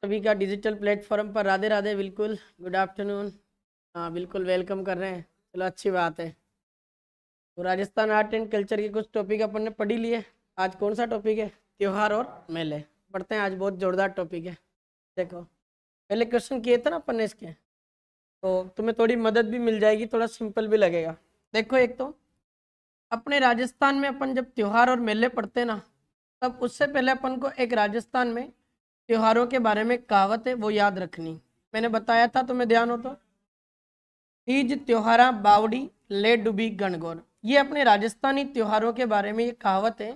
सभी का digital platform पर राधे राधे। बिल्कुल गुड आफ्टरनून। हाँ बिल्कुल वेलकम कर रहे हैं। चलो अच्छी बात है। तो राजस्थान आर्ट एंड कल्चर के कुछ टॉपिक अपन ने पढ़ी लिए। आज कौन सा टॉपिक है? त्योहार और मेले पढ़ते हैं। आज बहुत जोरदार टॉपिक है। देखो पहले क्वेश्चन किए थे ना अपन ने इसके, तो तुम्हें थोड़ी मदद भी मिल जाएगी, थोड़ा सिंपल भी लगेगा। देखो एक तो अपने राजस्थान में अपन जब त्योहार और मेले पढ़ते हैं ना, तब उससे पहले अपन को एक राजस्थान में त्योहारों के बारे में कहावत है वो याद रखनी। मैंने बताया था, तुम्हें ध्यान हो तो। तीज त्योहारा बावड़ी ले डूबी गणगौर, ये अपने राजस्थानी त्योहारों के बारे में ये कहावत है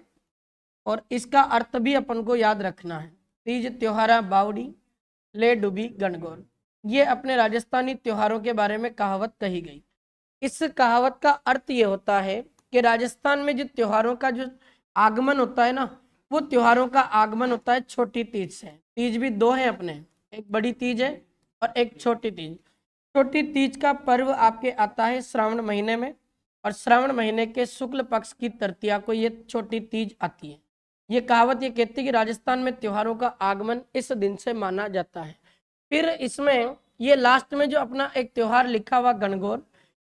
और इसका अर्थ भी अपन को याद रखना है। तीज त्योहारा बावड़ी ले डूबी गणगौर, ये अपने राजस्थानी त्योहारों के बारे में कहावत कही गई। इस कहावत का अर्थ ये होता है कि राजस्थान में जो त्योहारों का जो आगमन होता है ना, वो त्योहारों का आगमन होता है छोटी तीज से। तीज भी दो है अपने, एक बड़ी तीज है और एक छोटी तीज। छोटी तीज का पर्व आपके आता है श्रावण महीने में, और श्रावण महीने के शुक्ल पक्ष की तृतीया को ये छोटी तीज आती है। ये कहावत ये कहती है कि राजस्थान में त्योहारों का आगमन इस दिन से माना जाता है। फिर इसमें ये लास्ट में जो अपना एक त्योहार लिखा हुआ गणगौर,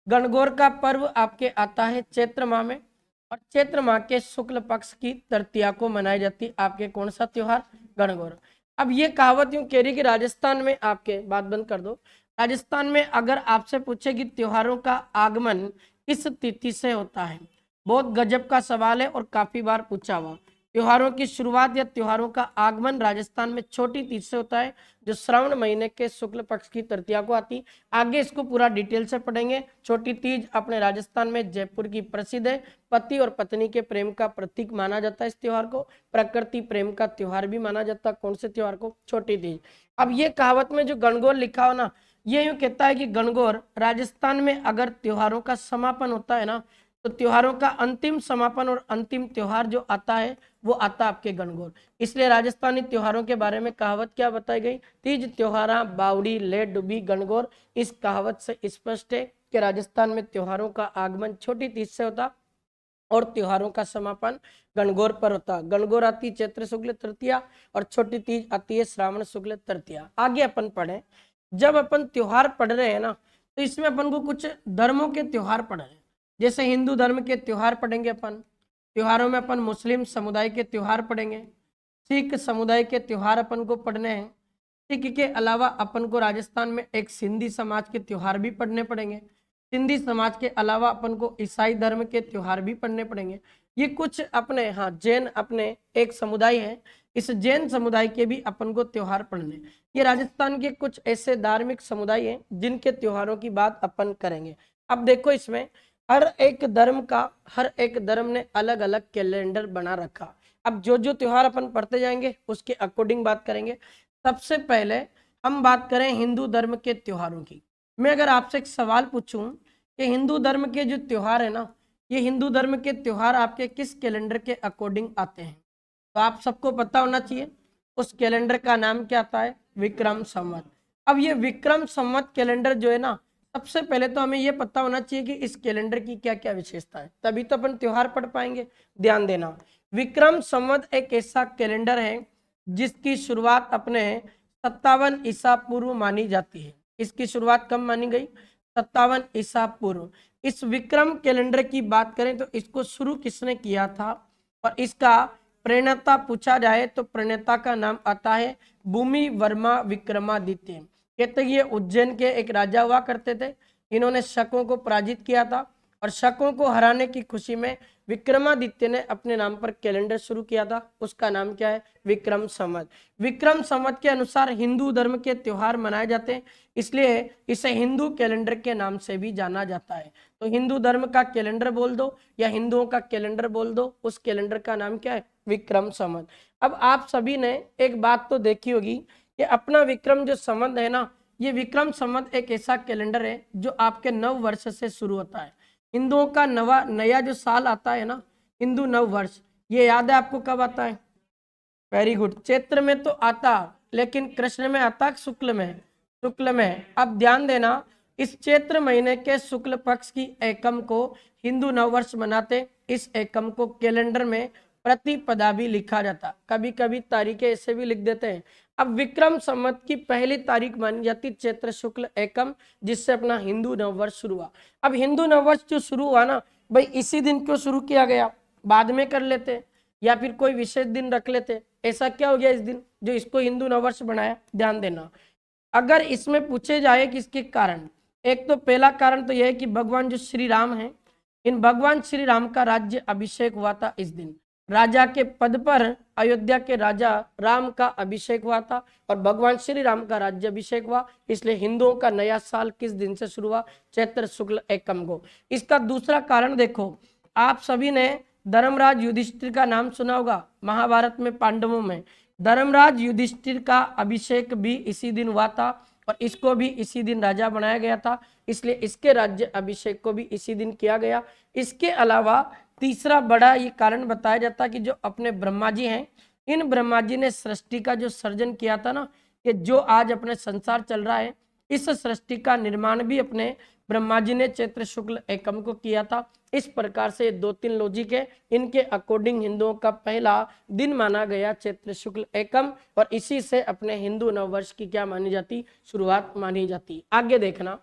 गणगौर का पर्व आपके आता है चैत्र माह में, और चैत्र माह के शुक्ल पक्ष की तृतीया को मनाई जाती आपके कौन सा त्योहार? गणगौर। अब ये कहावत यूं कह रही कि राजस्थान में आपके, बात बंद कर दो, राजस्थान में अगर आपसे पूछे कि त्योहारों का आगमन किस तिथि से होता है, बहुत गजब का सवाल है और काफी बार पूछा हुआ। त्योहारों की शुरुआत या त्योहारों का आगमन राजस्थान में छोटी तीज से होता है, जो श्रावण महीने के शुक्ल पक्ष की तृतीया को आती। आगे इसको पूरा डिटेल से पढ़ेंगे। छोटी तीज अपने राजस्थान में जयपुर की प्रसिद्ध है। पति और पत्नी के प्रेम का प्रतीक माना जाता है इस त्योहार को। प्रकृति प्रेम का त्योहार भी माना जाता है। कौन से त्योहार को? छोटी तीज। अब ये कहावत में जो गणगौर लिखा हो ना, ये यूं कहता है कि गणगौर राजस्थान में अगर त्योहारों का समापन होता है ना, तो त्योहारों का अंतिम समापन और अंतिम त्योहार जो आता है वो आता आपके गणगौर। इसलिए राजस्थानी त्योहारों के बारे में कहावत क्या बताई गई? तीज त्योहारा बावड़ी ले डूबी गणगौर। इस कहावत से स्पष्ट है कि राजस्थान में त्योहारों का आगमन छोटी तीज से होता और त्योहारों का समापन गणगौर पर होता। गणगौर आती चैत्र शुक्ल तृतीया और छोटी तीज आती है श्रावण शुक्ल तृतीया। आगे अपन पढ़े, जब अपन त्योहार पढ़ रहे हैं ना, तो इसमें अपन को कुछ धर्मों के त्योहार पढ़ रहे हैं। जैसे हिंदू धर्म के त्योहार पढ़ेंगे अपन, त्योहारों में अपन मुस्लिम समुदाय के त्योहार पढ़ेंगे, सिख समुदाय के त्योहार अपन को पढ़ने हैं। सिख के अलावा अपन को राजस्थान में एक सिंधी समाज के त्योहार भी पढ़ने पड़ेंगे। सिंधी समाज के अलावा अपन को ईसाई धर्म के त्योहार भी पढ़ने पड़ेंगे। ये कुछ अपने, हाँ, जैन अपने एक समुदाय है, इस जैन समुदाय के भी अपन को त्योहार पढ़ने। ये राजस्थान के कुछ ऐसे धार्मिक समुदाय हैं जिनके त्योहारों की बात अपन करेंगे। अब देखो इसमें हर एक धर्म ने अलग अलग कैलेंडर बना रखा। अब जो जो त्योहार अपन पढ़ते जाएंगे उसके अकॉर्डिंग बात करेंगे। सबसे पहले हम बात करें हिंदू धर्म के त्योहारों की। मैं अगर आपसे एक सवाल पूछूं कि हिंदू धर्म के जो त्योहार है ना, ये हिंदू धर्म के त्योहार आपके किस कैलेंडर के अकॉर्डिंग आते हैं, तो आप सबको पता होना चाहिए उस कैलेंडर का नाम क्या आता है? विक्रम संवत। अब ये विक्रम संवत कैलेंडर जो है ना, सबसे पहले तो हमें ये पता होना चाहिए कि इस कैलेंडर की क्या क्या विशेषता है, तभी तो अपन त्योहार पढ़ पाएंगे। ध्यान देना, विक्रम संवत एक ऐसा कैलेंडर है जिसकी शुरुआत अपने 57 ईसा पूर्व मानी जाती है। इसकी शुरुआत कब मानी गई? 57 ईसा पूर्व। इस विक्रम कैलेंडर की बात करें तो इसको शुरू किसने किया था, और इसका प्रणेता पूछा जाए तो प्रणेता का नाम आता है भूमि वर्मा विक्रमादित्य। कहते ये उज्जैन के एक राजा हुआ करते थे। इन्होंने शकों को पराजित किया था और शकों को हराने की खुशी में विक्रमादित्य ने अपने नाम पर कैलेंडर शुरू किया था। उसका नाम क्या है? विक्रम संवत। विक्रम संवत के अनुसार हिंदू धर्म के त्योहार मनाए जाते हैं, इसलिए इसे हिंदू कैलेंडर के नाम से भी जाना जाता है। तो हिंदू धर्म का कैलेंडर बोल दो या हिंदुओं का कैलेंडर बोल दो, उस कैलेंडर का नाम क्या है? विक्रम संवत। अब आप सभी ने एक बात तो देखी होगी कि अपना विक्रम जो संवत है ना, ये विक्रम संवत एक ऐसा कैलेंडर है जो आपके नव वर्ष से शुरू होता है। हिंदुओं का नया जो साल आता है ना, हिंदू नव वर्ष, ये याद है आपको कब आता है? वेरी गुड, चैत्र में तो आता, लेकिन कृष्ण में आता, शुक्ल में? शुक्ल में। अब ध्यान देना, इस चैत्र महीने के शुक्ल पक्ष की एकम को हिंदू नववर्ष मनाते। इस एकम को कैलेंडर में प्रतिपदा भी लिखा जाता। कभी कभी तारीखें ऐसे भी लिख देते हैं। अब विक्रम संवत की पहली तारीख मानी जाती चैत्र शुक्ल एकम, जिससे अपना हिंदू नववर्ष शुरू हुआ। अब हिंदू नववर्ष जो शुरू हुआ ना भाई, इसी दिन क्यों शुरू किया गया? बाद में कर लेते या फिर कोई विशेष दिन रख लेते। ऐसा क्या हो गया इस दिन जो इसको हिंदू नववर्ष बनाया? ध्यान देना। अगर इसमें पूछे जाए कि इसके कारण, एक तो पहला कारण तो यह है कि भगवान जो श्री राम है, इन भगवान श्री राम का राज्य अभिषेक हुआ था इस दिन। राजा के पद पर अयोध्या के राजा राम का अभिषेक हुआ था और भगवान श्री राम का राज्य अभिषेक हुआ, इसलिए हिंदुओं का नया साल किस दिन से शुरू हुआ? चैत्र शुक्ल एकम को। इसका दूसरा कारण देखो, आप सभी ने धर्मराज युधिष्ठिर का नाम सुना होगा। महाभारत में पांडवों में धर्मराज युधिष्ठिर का अभिषेक भी इसी दिन हुआ था और इसको भी इसी दिन राजा बनाया गया था, इसलिए इसके राज्य अभिषेक को भी इसी दिन किया गया। इसके अलावा तीसरा बड़ा ये कारण बताया जाता कि जो अपने ब्रह्मा जी हैं, इन ब्रह्मा जी ने सृष्टि का जो सर्जन किया था ना, कि जो आज अपने संसार चल रहा है, इस सृष्टि का निर्माण भी अपने ब्रह्मा जी ने चैत्र शुक्ल एकम को किया था। इस प्रकार से 2-3 लॉजिक है, इनके अकॉर्डिंग हिंदुओं का पहला दिन माना गया चैत्र शुक्ल एकम और इसी से अपने हिंदू नववर्ष की क्या मानी जाती? शुरुआत मानी जाती। आगे देखना,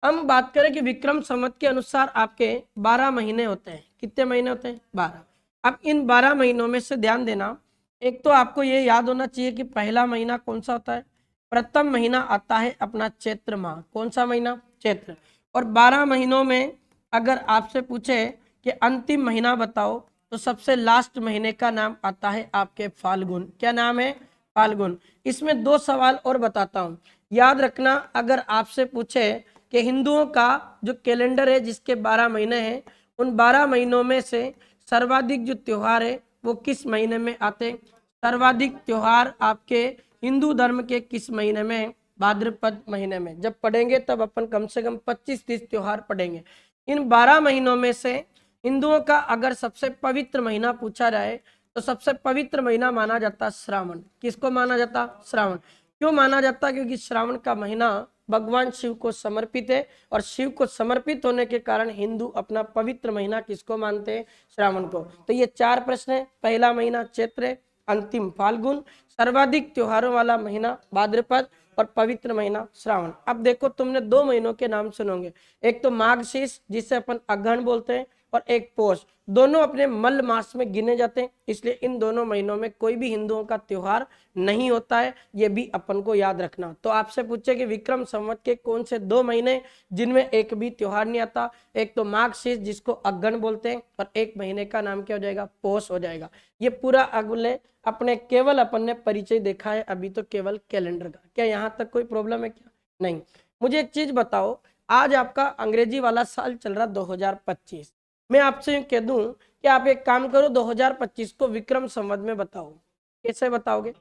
हम बात करें कि विक्रम संवत के अनुसार आपके 12 महीने होते हैं। कितने महीने होते हैं? 12। अब इन 12 महीनों में से ध्यान देना, एक तो आपको ये याद होना चाहिए कि पहला महीना कौन सा होता है? प्रथम महीना आता है अपना चैत्र माह। कौन सा महीना? चैत्र। और 12 महीनों में अगर आपसे पूछे कि अंतिम महीना बताओ, तो सबसे लास्ट महीने का नाम आता है आपके फाल्गुन। क्या नाम है? फाल्गुन। इसमें 2 सवाल और बताता हूँ, याद रखना। अगर आपसे पूछे कि हिंदुओं का जो कैलेंडर है जिसके 12 महीने हैं, उन 12 महीनों में से सर्वाधिक जो त्योहार है वो किस महीने में आते हैं? सर्वाधिक त्योहार आपके हिंदू धर्म के किस महीने में? भाद्रपद महीने में। जब पढ़ेंगे तब अपन कम से कम 25-30 त्योहार पढ़ेंगे। इन 12 महीनों में से हिंदुओं का अगर सबसे पवित्र महीना पूछा जाए तो सबसे पवित्र महीना माना जाता श्रावण। किसको माना जाता? श्रावण। क्यों माना जाता? क्योंकि श्रावण का महीना भगवान शिव को समर्पित है और शिव को समर्पित होने के कारण हिंदू अपना पवित्र महीना किसको मानते हैं? श्रावण को। तो ये 4 प्रश्न है। पहला महीना चैत्र, अंतिम फाल्गुन, सर्वाधिक त्योहारों वाला महीना भाद्रपद और पवित्र महीना श्रावण। अब देखो, तुमने 2 महीनों के नाम सुनोगे, एक तो माघशीर्ष जिसे अपन अगहन बोलते हैं और एक पोष। दोनों अपने मल मास में गिने जाते हैं, इसलिए इन दोनों महीनों में कोई भी हिंदुओं का त्योहार नहीं होता है, ये भी अपन को याद रखना। तो आपसे पूछे कि विक्रम संवत के कौन से 2 महीने जिनमें एक भी त्योहार नहीं आता? एक तो माघशीर्ष जिसको अगहन बोलते हैं और एक महीने का नाम क्या हो जाएगा? पोष हो जाएगा। ये पूरा अगले अपने केवल अपन ने परिचय देखा है अभी तो केवल कैलेंडर का। क्या यहाँ तक कोई प्रॉब्लम है? क्या नहीं। मुझे एक चीज बताओ, आज आपका अंग्रेजी वाला साल चल रहा 2025। मैं आपसे कह दूं कि आप एक काम करो, 2025 को विक्रम संवत में बताओ। कैसे बताओगे?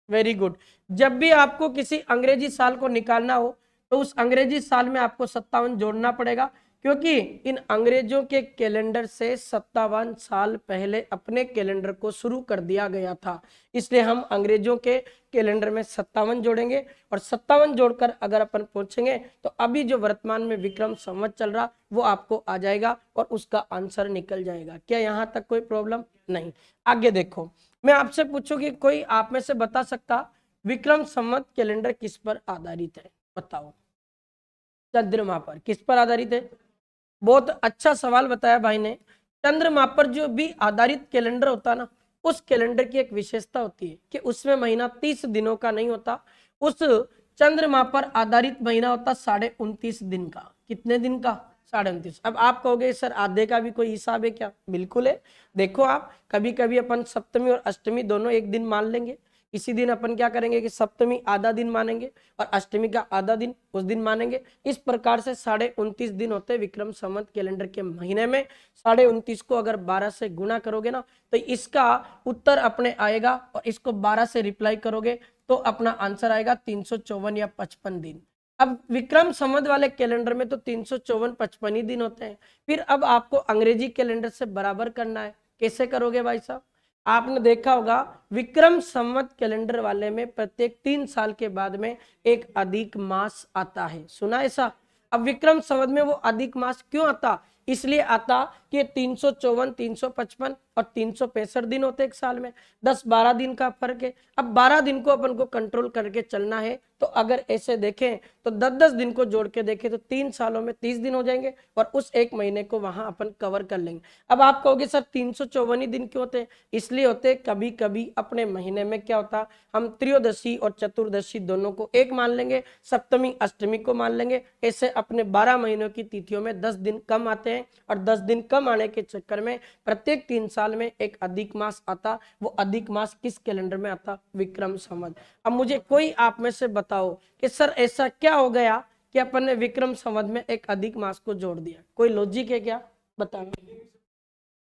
Very good. जब भी आपको किसी अंग्रेजी साल को निकालना हो तो उस अंग्रेजी साल में आपको 57 जोड़ना पड़ेगा, क्योंकि इन अंग्रेजों के कैलेंडर से 57 साल पहले अपने कैलेंडर को शुरू कर दिया गया था। इसलिए हम अंग्रेजों के कैलेंडर में 57 जोड़ेंगे और 57 जोड़कर अगर अपन पूछेंगे तो अभी जो वर्तमान में विक्रम संवत चल रहा वो आपको आ जाएगा और उसका आंसर निकल जाएगा। क्या यहाँ तक कोई प्रॉब्लम नहीं? आगे देखो, मैं आपसे पूछूं कि कोई आप में से बता सकता विक्रम संवत कैलेंडर किस पर आधारित है? बताओ। चंद्रमा पर। किस पर आधारित है? बहुत अच्छा सवाल बताया भाई ने। चंद्रमा पर जो भी आधारित कैलेंडर होता ना, उस कैलेंडर की एक विशेषता होती है कि उसमें महीना 30 दिनों का नहीं होता। उस चंद्रमा पर आधारित महीना होता 29.5 दिन का। कितने दिन का? 29.5। अब आप कहोगे सर आधे का भी कोई हिसाब है क्या? बिल्कुल है। देखो आप, कभी कभी अपन सप्तमी और अष्टमी दोनों एक दिन मान लेंगे। इसी दिन अपन क्या करेंगे कि सप्तमी आधा दिन मानेंगे और अष्टमी का आधा दिन उस दिन मानेंगे। इस प्रकार से 29.5 दिन होते हैं विक्रम संवत कैलेंडर के महीने में। 29.5 को अगर 12 से गुणा करोगे ना तो इसका उत्तर अपने आएगा और इसको 12 से रिप्लाई करोगे तो अपना आंसर आएगा 354 या 55 दिन। अब विक्रम संवत वाले कैलेंडर में तो 354-55 ही दिन होते हैं। फिर अब आपको अंग्रेजी कैलेंडर से बराबर करना है। कैसे करोगे भाई साहब? आपने देखा होगा विक्रम संवत कैलेंडर वाले में प्रत्येक 3 साल के बाद में एक अधिक मास आता है। सुना ऐसा? अब विक्रम संवत में वो अधिक मास क्यों आता? इसलिए आता कि 354, 355 और 365 दिन होते एक साल में, 10-12 दिन का फर्क है। अब 12 दिन को अपन को कंट्रोल करके चलना है, तो अगर ऐसे देखें तो 10-10 दिन को जोड़ के देखें तो 3 सालों में 30 दिन हो जाएंगे और उस एक महीने को वहां अपन कवर कर लेंगे। अब आप कहोगे सर 354 ही दिन क्यों होते हैं? इसलिए होते, कभी कभी अपने महीने में क्या होता, हम त्रयोदशी और चतुर्दशी दोनों को एक मान लेंगे, सप्तमी अष्टमी को मान लेंगे। ऐसे अपने 12 महीनों की तिथियों में 10 दिन कम आते हैं और 10 दिन कम आने के चक्कर में प्रत्येक 3 साल में एक अधिक मास आता। वो अधिक मास किस कैलेंडर में आता? विक्रम संवत। अब मुझे कोई आप में से बताओ कि सर ऐसा क्या हो गया कि अपन ने विक्रम संवत में एक अधिक मास को जोड़ दिया? कोई लॉजिक है क्या? बताओ।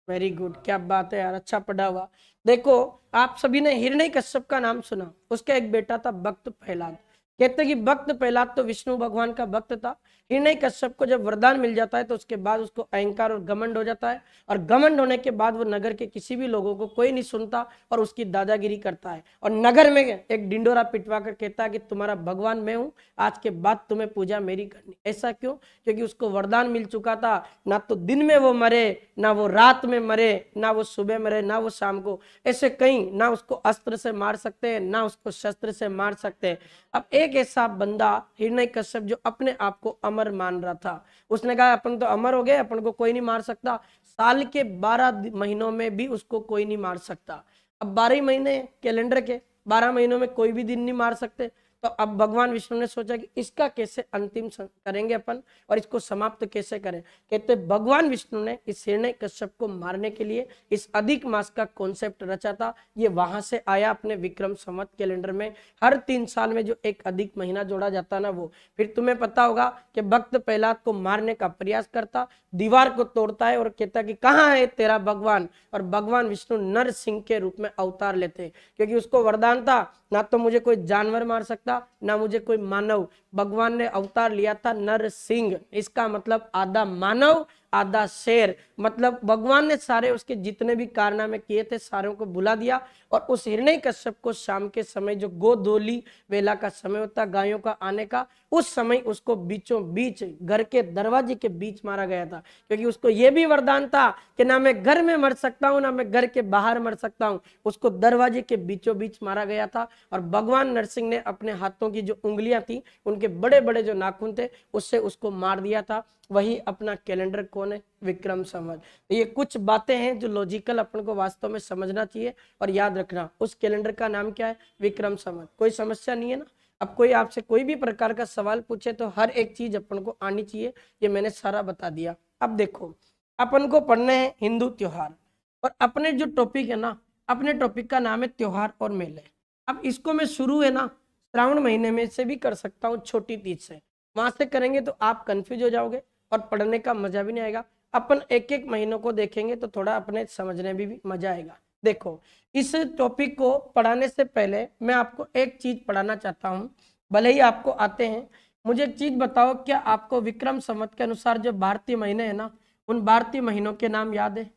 वेरी गुड, क्या बात है यार, अच्छा पढ़ा हुआ। देखो, आप सभी ने हिरण्यकश्यप का नाम सुना, उसका एक बेटा था भक्त प्रहलाद। कहते कि भक्त प्रहलाद तो विष्णु भगवान का भक्त था। हिरण्यकश्यप को जब वरदान मिल जाता है तो उसके बाद उसको अहंकार और घमंड हो जाता है, और घमंड होने के बाद वो नगर के किसी भी लोगों को कोई नहीं सुनता और उसकी दादागिरी करता है, और नगर में एक डिंडोरा पिटवा कर कहता है कि तुम्हारा भगवान मैं हूं, आज के बाद तुम्हें पूजा मेरी करनी। ऐसा क्यों? क्योंकि उसको वरदान मिल चुका था, ना तो दिन में वो मरे, ना वो रात में मरे, ना वो सुबह मरे, ना वो शाम को। ऐसे कहीं ना उसको अस्त्र से मार सकते हैं, ना उसको शस्त्र से मार सकते हैं। अब एक ऐसा बंदा हिरण्यकश्यप जो अपने आप को अमर मान रहा था, उसने कहा अपन तो अमर हो गए, अपन को कोई नहीं मार सकता। साल के 12 महीनों में भी उसको कोई नहीं मार सकता। अब 12 महीने कैलेंडर के, 12 महीनों में कोई भी दिन नहीं मार सकते। तो अब भगवान विष्णु ने सोचा कि इसका कैसे अंतिम करेंगे अपन, और इसको समाप्त कैसे करें। कहते भगवान विष्णु ने इस हिरण्यकश्यप को मारने के लिए इस अधिक मास का कॉन्सेप्ट रचा था। ये वहां से आया अपने विक्रम संवत कैलेंडर में। हर 3 साल में जो एक अधिक महीना जोड़ा जाता ना वो। फिर तुम्हें पता होगा कि भक्त प्रहलाद को मारने का प्रयास करता, दीवार को तोड़ता है और कहता कि कहाँ है तेरा भगवान, और भगवान विष्णु नरसिंह के रूप में अवतार लेते, क्योंकि उसको वरदान था ना तो मुझे कोई जानवर मार सकता ना मुझे कोई मानव। भगवान ने अवतार लिया था नरसिंह, इसका मतलब आधा मानव आधा शेर। मतलब भगवान ने सारे उसके जितने भी कारनामे किए थे सारों को बुला दिया, और उस हिरण्यकश्यप को शाम के समय जो गोधूली वेला का समय होता गायों का आने का, उस समय उसको बीचों बीच घर के दरवाजे के बीच मारा गया था। क्योंकि उसको यह भी वरदान था कि ना मैं घर में मर सकता हूं ना मैं घर के बाहर मर सकता हूं, उसको दरवाजे के बीचों बीच मारा गया था। और भगवान नरसिंह ने अपने हाथों की जो उंगलियां थी, उनके बड़े बड़े जो नाखून थे, उससे उसको मार दिया था। वही अपना कैलेंडर कौन है? विक्रम संवत। तो ये कुछ बातें हैं जो लॉजिकल अपन को वास्तव में समझना चाहिए और याद रखना। उस कैलेंडर का नाम क्या है? विक्रम संवत। कोई समस्या नहीं है ना? अब कोई आपसे कोई भी प्रकार का सवाल पूछे तो हर एक चीज अपन को आनी चाहिए, ये मैंने सारा बता दिया। अब देखो, अपन को पढ़ने हैं हिंदू त्योहार, और अपने जो टॉपिक है ना, अपने टॉपिक का नाम है त्योहार और मेले। अब इसको मैं शुरू है ना श्रावण महीने में से भी कर सकता हूँ, छोटी तीज से। वहां से करेंगे तो आप कंफ्यूज हो जाओगे और पढ़ने का मजा भी नहीं आएगा। अपन एक एक महीनों को देखेंगे तो थोड़ा अपने समझने में भी मजा आएगा। देखो, इस टॉपिक को पढ़ाने से पहले मैं आपको एक चीज पढ़ाना चाहता हूँ, भले ही आपको आते हैं। मुझे एक चीज बताओ, क्या आपको विक्रम संवत के अनुसार जो भारतीय महीने हैं ना, उन भारतीय महीनों के नाम याद है?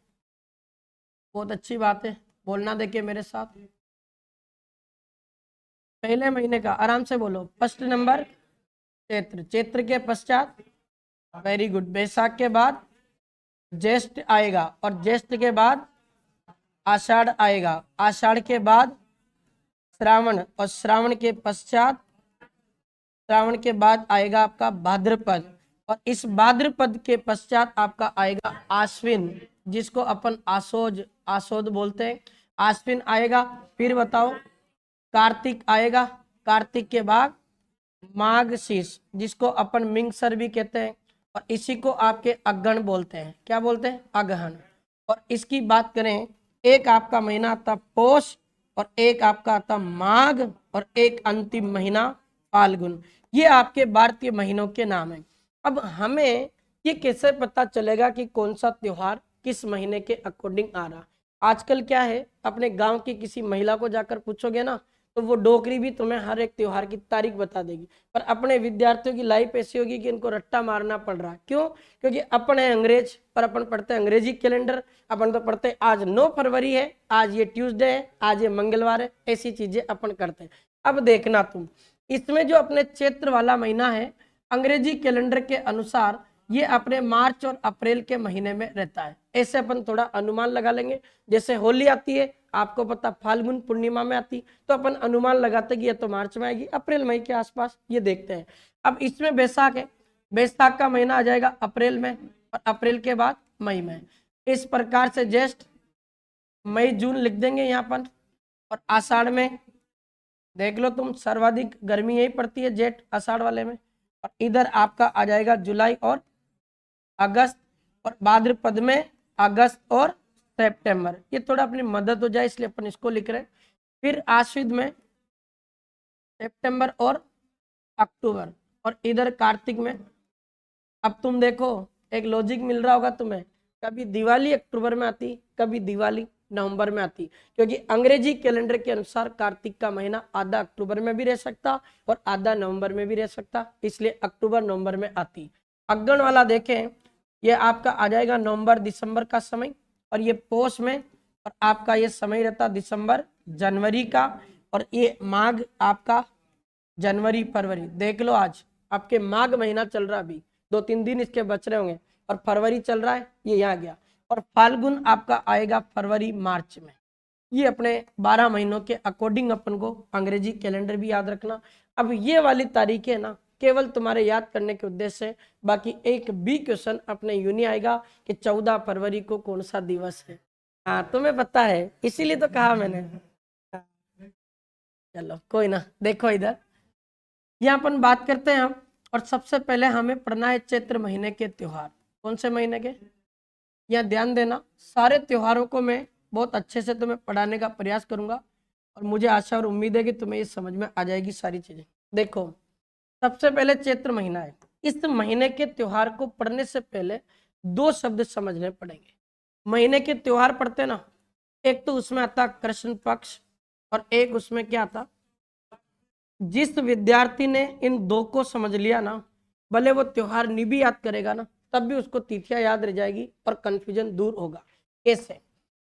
बहुत अच्छी बात है, बोलना देखिए मेरे साथ। पहले महीने का आराम से बोलो। फर्स्ट नंबर चैत्र, चैत्र के पश्चात वेरी गुड बैसाख के बाद ज्येष्ठ आएगा, और ज्येष्ठ के बाद आषाढ़ आएगा, आषाढ़ के बाद श्रावण, और श्रावण के पश्चात श्रावण के बाद आएगा आपका भाद्रपद, और इस भाद्रपद के पश्चात आपका आएगा आश्विन, जिसको अपन आसोज आसोद बोलते हैं। आश्विन आएगा, फिर बताओ कार्तिक आएगा, कार्तिक के बाद माघ शीर्ष, जिसको अपन मिंगसर भी कहते हैं, और इसी को आपके अगहन बोलते हैं। क्या बोलते हैं? अगहन। और इसकी बात करें, एक आपका महीना आता पौष, और एक आपका आता माघ, और एक अंतिम महीना फाल्गुन। ये आपके भारतीय महीनों के नाम है। अब हमें ये कैसे पता चलेगा कि कौन सा त्योहार किस महीने के अकॉर्डिंग आ रहा? आजकल क्या है, अपने गांव की किसी महिला को जाकर पूछोगे ना, तो वो डोकरी भी तुम्हें हर एक त्योहार की तारीख बता देगी। पर अपने विद्यार्थियों की लाइफ ऐसी होगी कि इनको रट्टा मारना पड़ रहा है। क्यों? क्योंकि अपन है अंग्रेज, पर अपन पढ़ते हैं अंग्रेजी कैलेंडर। अपन तो पढ़ते हैं आज 9 फरवरी है, आज ये ट्यूसडे है, आज ये मंगलवार है, ऐसी चीजें अपन करते हैं। अब देखना तुम, इसमें जो अपने चैत्र वाला महीना है, अंग्रेजी कैलेंडर के अनुसार ये अपने मार्च और अप्रैल के महीने में रहता है। ऐसे अपन थोड़ा अनुमान लगा लेंगे। जैसे होली आती है, आपको पता फाल्गुन पूर्णिमा में आती, तो अपन अनुमान लगाते कि ये तो मार्च में आएगी, अप्रैल मई के आसपास, ये देखते हैं। अब इसमें बैसाख है, बैसाख का महीना आ जाएगा अप्रैल में, और अप्रैल के बाद मई में। इस प्रकार से ज्येष्ठ, मई, जून लिख देंगे यहाँ पर। और आषाढ़ में देख लो तुम, सर्वाधिक गर्मी यही पड़ती है जेठ आषाढ़ वाले में। और इधर आपका आ जाएगा जुलाई और अगस्त, और भाद्रपद में अगस्त और सितंबर। ये थोड़ा अपनी मदद हो जाए इसलिए अपन इसको लिख रहे हैं। फिर आश्विन में सितंबर और अक्टूबर, और इधर कार्तिक में। अब तुम देखो, एक लॉजिक मिल रहा होगा तुम्हें, कभी दिवाली अक्टूबर में आती, कभी दिवाली नवंबर में आती, क्योंकि अंग्रेजी कैलेंडर के अनुसार कार्तिक का महीना आधा अक्टूबर में भी रह सकता और आधा नवंबर में भी रह सकता, इसलिए अक्टूबर नवंबर में आती। अगन वाला देखें, ये आपका आ जाएगा नवंबर दिसंबर का समय, और ये पोष में, और आपका ये समय रहता दिसंबर जनवरी का, और ये माघ आपका जनवरी फरवरी। देख लो आज आपके माघ महीना चल रहा, अभी 2-3 दिन इसके बच रहे होंगे, और फरवरी चल रहा है, ये यहाँ गया। और फाल्गुन आपका आएगा फरवरी मार्च में। ये अपने 12 महीनों के अकॉर्डिंग अपन को अंग्रेजी कैलेंडर भी याद रखना। अब ये वाली तारीखें ना केवल तुम्हारे याद करने के उद्देश्य से, बाकी एक भी क्वेश्चन अपने यूं नहीं आएगा कि 14 फरवरी को कौन सा दिवस है। हाँ तुम्हें पता है, इसीलिए तो कहा मैंने। चलो कोई ना, देखो इधर यहाँ अपन बात करते हैं हम। और सबसे पहले हमें पढ़ना है चैत्र महीने के त्योहार। कौन से महीने के, यहाँ ध्यान देना। सारे त्योहारों को मैं बहुत अच्छे से तुम्हें पढ़ाने का प्रयास करूंगा, और मुझे आशा और उम्मीद है कि तुम्हें ये समझ में आ जाएगी सारी चीजें। देखो सबसे पहले चैत्र महीना है। इस महीने के त्योहार को पढ़ने से पहले 2 शब्द समझने पड़ेंगे। महीने के त्योहार पढ़ते ना, एक तो उसमें आता कृष्ण पक्ष, और एक उसमें क्या आता। जिस विद्यार्थी ने इन 2 को समझ लिया ना, भले वो त्योहार नहीं भी याद करेगा ना, तब भी उसको तिथियां याद रह जाएगी और कंफ्यूजन दूर होगा। कैसे,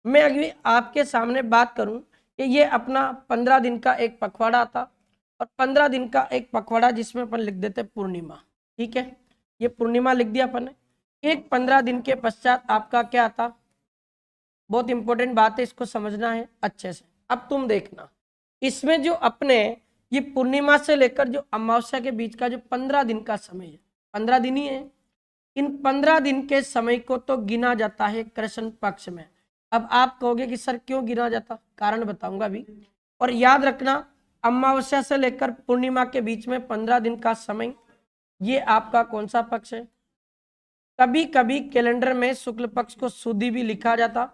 मैं अभी आपके सामने बात करूं कि ये अपना 15 दिन का एक पखवाड़ा आता, और 15 दिन का एक पखवाड़ा जिसमें अपन लिख देते पूर्णिमा। ठीक है, ये पूर्णिमा लिख दिया अपन ने। एक 15 दिन के पश्चात आपका क्या आता, बहुत इंपॉर्टेंट बात है, इसको समझना है अच्छे से। अब तुम देखना, इसमें जो अपने ये पूर्णिमा से लेकर जो अमावस्या के बीच का जो 15 दिन का समय है, 15 दिन ही है। इन 15 दिन के समय को तो गिना जाता है कृष्ण पक्ष में। अब आप कहोगे कि सर क्यों गिना जाता, कारण बताऊंगा अभी। और याद रखना, अमावस्या से लेकर पूर्णिमा के बीच में 15 दिन का समय, ये आपका कौन सा पक्ष है। कभी कभी कैलेंडर में शुक्ल पक्ष को सुदी भी लिखा जाता,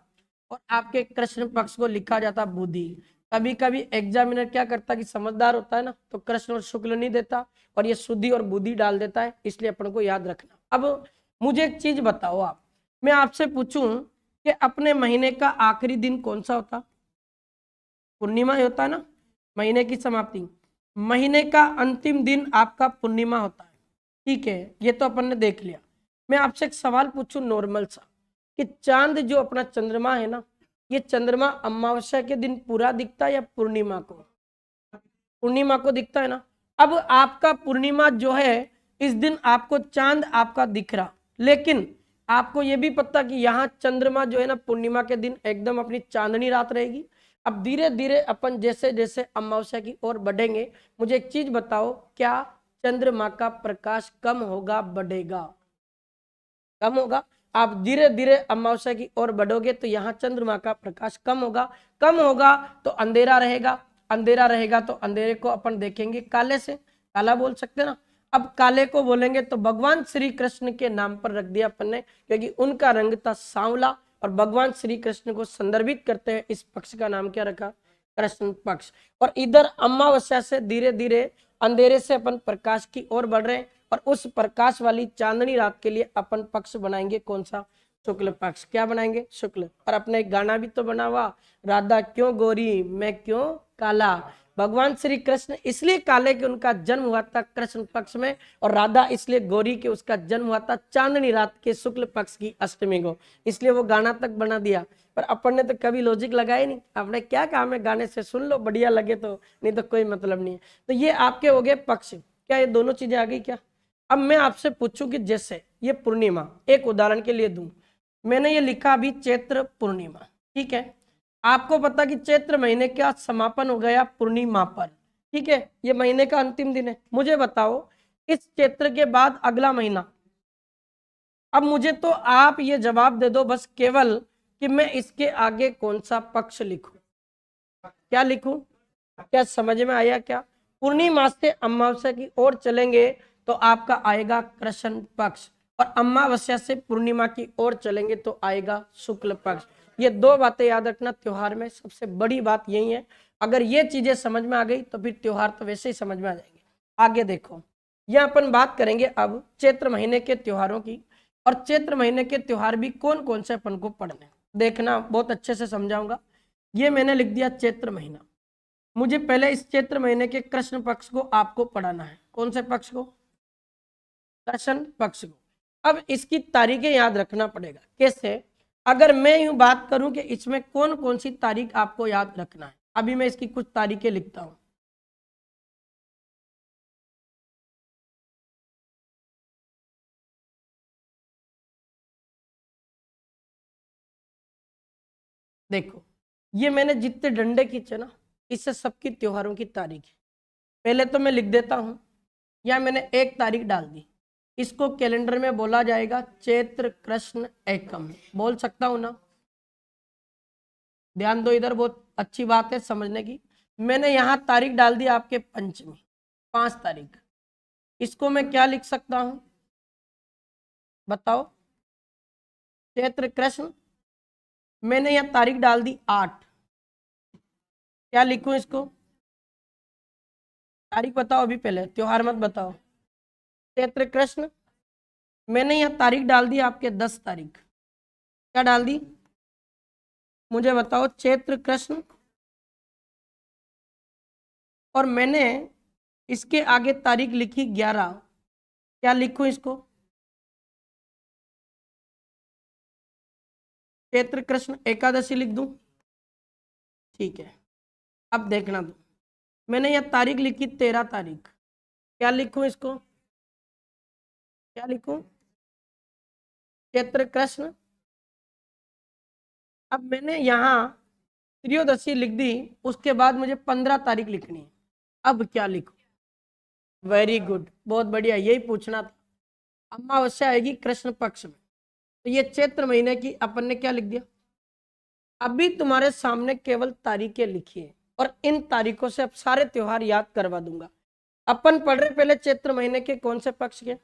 और आपके कृष्ण पक्ष को लिखा जाता बुधि। कभी कभी एग्जामिनर क्या करता कि समझदार होता है ना, तो कृष्ण और शुक्ल नहीं देता, और ये सुदी और बुधि डाल देता है, इसलिए अपन को याद रखना। अब मुझे एक चीज बताओ आप, मैं आपसे पूछूं कि अपने महीने का आखिरी दिन कौन सा होता, पूर्णिमा ही होता है ना, महीने की समाप्ति। महीने का अंतिम दिन आपका पूर्णिमा होता है। ठीक है, ये तो अपन ने देख लिया। मैं आपसे एक सवाल पूछूं नॉर्मल सा, कि चांद जो अपना चंद्रमा है ना, ये चंद्रमा अमावस्या के दिन पूरा दिखता है या पूर्णिमा को, पूर्णिमा को दिखता है ना। अब आपका पूर्णिमा जो है, इस दिन आपको चांद आपका दिख रहा, लेकिन आपको ये भी पता कि यहाँ चंद्रमा जो है ना पूर्णिमा के दिन एकदम अपनी चांदनी रात रहेगी। अब धीरे धीरे अपन जैसे जैसे अमावस्या की ओर बढ़ेंगे, मुझे एक चीज बताओ, क्या चंद्रमा का प्रकाश कम होगा बढ़ेगा, कम होगा। आप धीरे धीरे अमावस्या की ओर बढ़ोगे तो यहाँ चंद्रमा का प्रकाश कम होगा, कम होगा तो अंधेरा रहेगा, अंधेरा रहेगा तो अंधेरे को अपन देखेंगे काले से, काला बोल सकते ना। अब काले को बोलेंगे तो भगवान श्री कृष्ण के नाम पर रख दिया अपन ने, क्योंकि उनका रंग था सांवला, और भगवान श्री कृष्ण को संदर्भित करते हैं इस पक्ष का नाम क्या रखा, कृष्ण पक्ष। और इधर अमावस्या से धीरे धीरे अंधेरे से अपन प्रकाश की ओर बढ़ रहे हैं, और उस प्रकाश वाली चांदनी रात के लिए अपन पक्ष बनाएंगे कौन सा, शुक्ल पक्ष। क्या बनाएंगे, शुक्ल। और अपने एक गाना भी तो बना हुआ, राधा क्यों गोरी मैं क्यों काला। भगवान श्री कृष्ण इसलिए काले कि उनका जन्म हुआ था कृष्ण पक्ष में, और राधा इसलिए गोरी कि उसका जन्म हुआ था चांदनी रात के शुक्ल पक्ष की अष्टमी को, इसलिए वो गाना तक बना दिया। पर अपन ने तो कभी लॉजिक लगाया नहीं, आपने क्या काम है, गाने से सुन लो, बढ़िया लगे तो, नहीं तो कोई मतलब नहीं है। तो ये आपके हो गए पक्ष। क्या ये दोनों चीजें आ गई क्या। अब मैं आपसे पूछूं कि जैसे ये पूर्णिमा, एक उदाहरण के लिए दूं, मैंने ये लिखा अभी चैत्र पूर्णिमा, ठीक है, आपको पता कि चैत्र महीने का समापन हो गया पूर्णिमा पर, ठीक है, ये महीने का अंतिम दिन है। मुझे बताओ इस चैत्र के बाद अगला महीना, अब मुझे तो आप ये जवाब दे दो बस केवल कि मैं इसके आगे कौन सा पक्ष लिखूं, क्या लिखूं, क्या समझ में आया क्या? पूर्णिमा से अमावस्या की ओर चलेंगे तो आपका आएगा कृष्ण पक्ष, और अमावस्या से पूर्णिमा की ओर चलेंगे तो आएगा शुक्ल पक्ष। ये दो बातें याद रखना, त्योहार में सबसे बड़ी बात यही है। अगर ये चीजें समझ में आ गई तो फिर त्योहार तो वैसे ही समझ में आ जाएंगे। आगे देखो, यह अपन बात करेंगे अब चैत्र महीने के त्योहारों की, और चैत्र महीने के त्योहार भी कौन कौन से अपन को पढ़ने, देखना बहुत अच्छे से समझाऊंगा। ये मैंने लिख दिया चैत्र महीना, मुझे पहले इस चैत्र महीने के कृष्ण पक्ष को आपको पढ़ाना है। कौन से पक्ष को? कृष्ण पक्ष को। अब इसकी तारीखें याद रखना पड़ेगा। कैसे? अगर मैं यूं बात करूं कि इसमें कौन कौन सी तारीख आपको याद रखना है, अभी मैं इसकी कुछ तारीखें लिखता हूं। देखो, ये मैंने जितने डंडे खींचे ना, इससे सबकी त्योहारों की तारीख है। पहले तो मैं लिख देता हूं, या मैंने एक तारीख डाल दी, इसको कैलेंडर में बोला जाएगा चैत्र कृष्ण एकम, बोल सकता हूं ना? ध्यान दो इधर, बहुत अच्छी बात है समझने की। मैंने यहां तारीख डाल दी आपके पंचमी, 5 तारीख, इसको मैं क्या लिख सकता हूं बताओ? चैत्र कृष्ण। मैंने यह तारीख डाल दी 8, क्या लिखूं इसको? तारीख बताओ अभी, पहले त्योहार मत बताओ। चैत्र कृष्ण। मैंने यह तारीख डाल दी आपके 10 तारीख, क्या डाल दी मुझे बताओ? चैत्र कृष्ण। और मैंने इसके आगे तारीख लिखी 11, क्या लिखूं इसको? चैत्र कृष्ण एकादशी लिख दूं? ठीक है, अब देखना दो, मैंने यह तारीख लिखी 13 तारीख, क्या लिखूं इसको? क्या लिखूं? चैत्र कृष्ण। अब मैंने यहाँ त्रयोदशी लिख दी, उसके बाद मुझे 15 तारीख लिखनी है, अब क्या लिखूं? वेरी गुड, बहुत बढ़िया, यही पूछना था। अमावस्या आएगी कृष्ण पक्ष में, तो ये चैत्र महीने की अपन ने क्या लिख दिया? अभी तुम्हारे सामने केवल तारीखें लिखी है, और इन तारीखों से अब सारे त्योहार याद करवा दूंगा। अपन पढ़ रहे पहले चैत्र महीने के कौन से पक्ष के,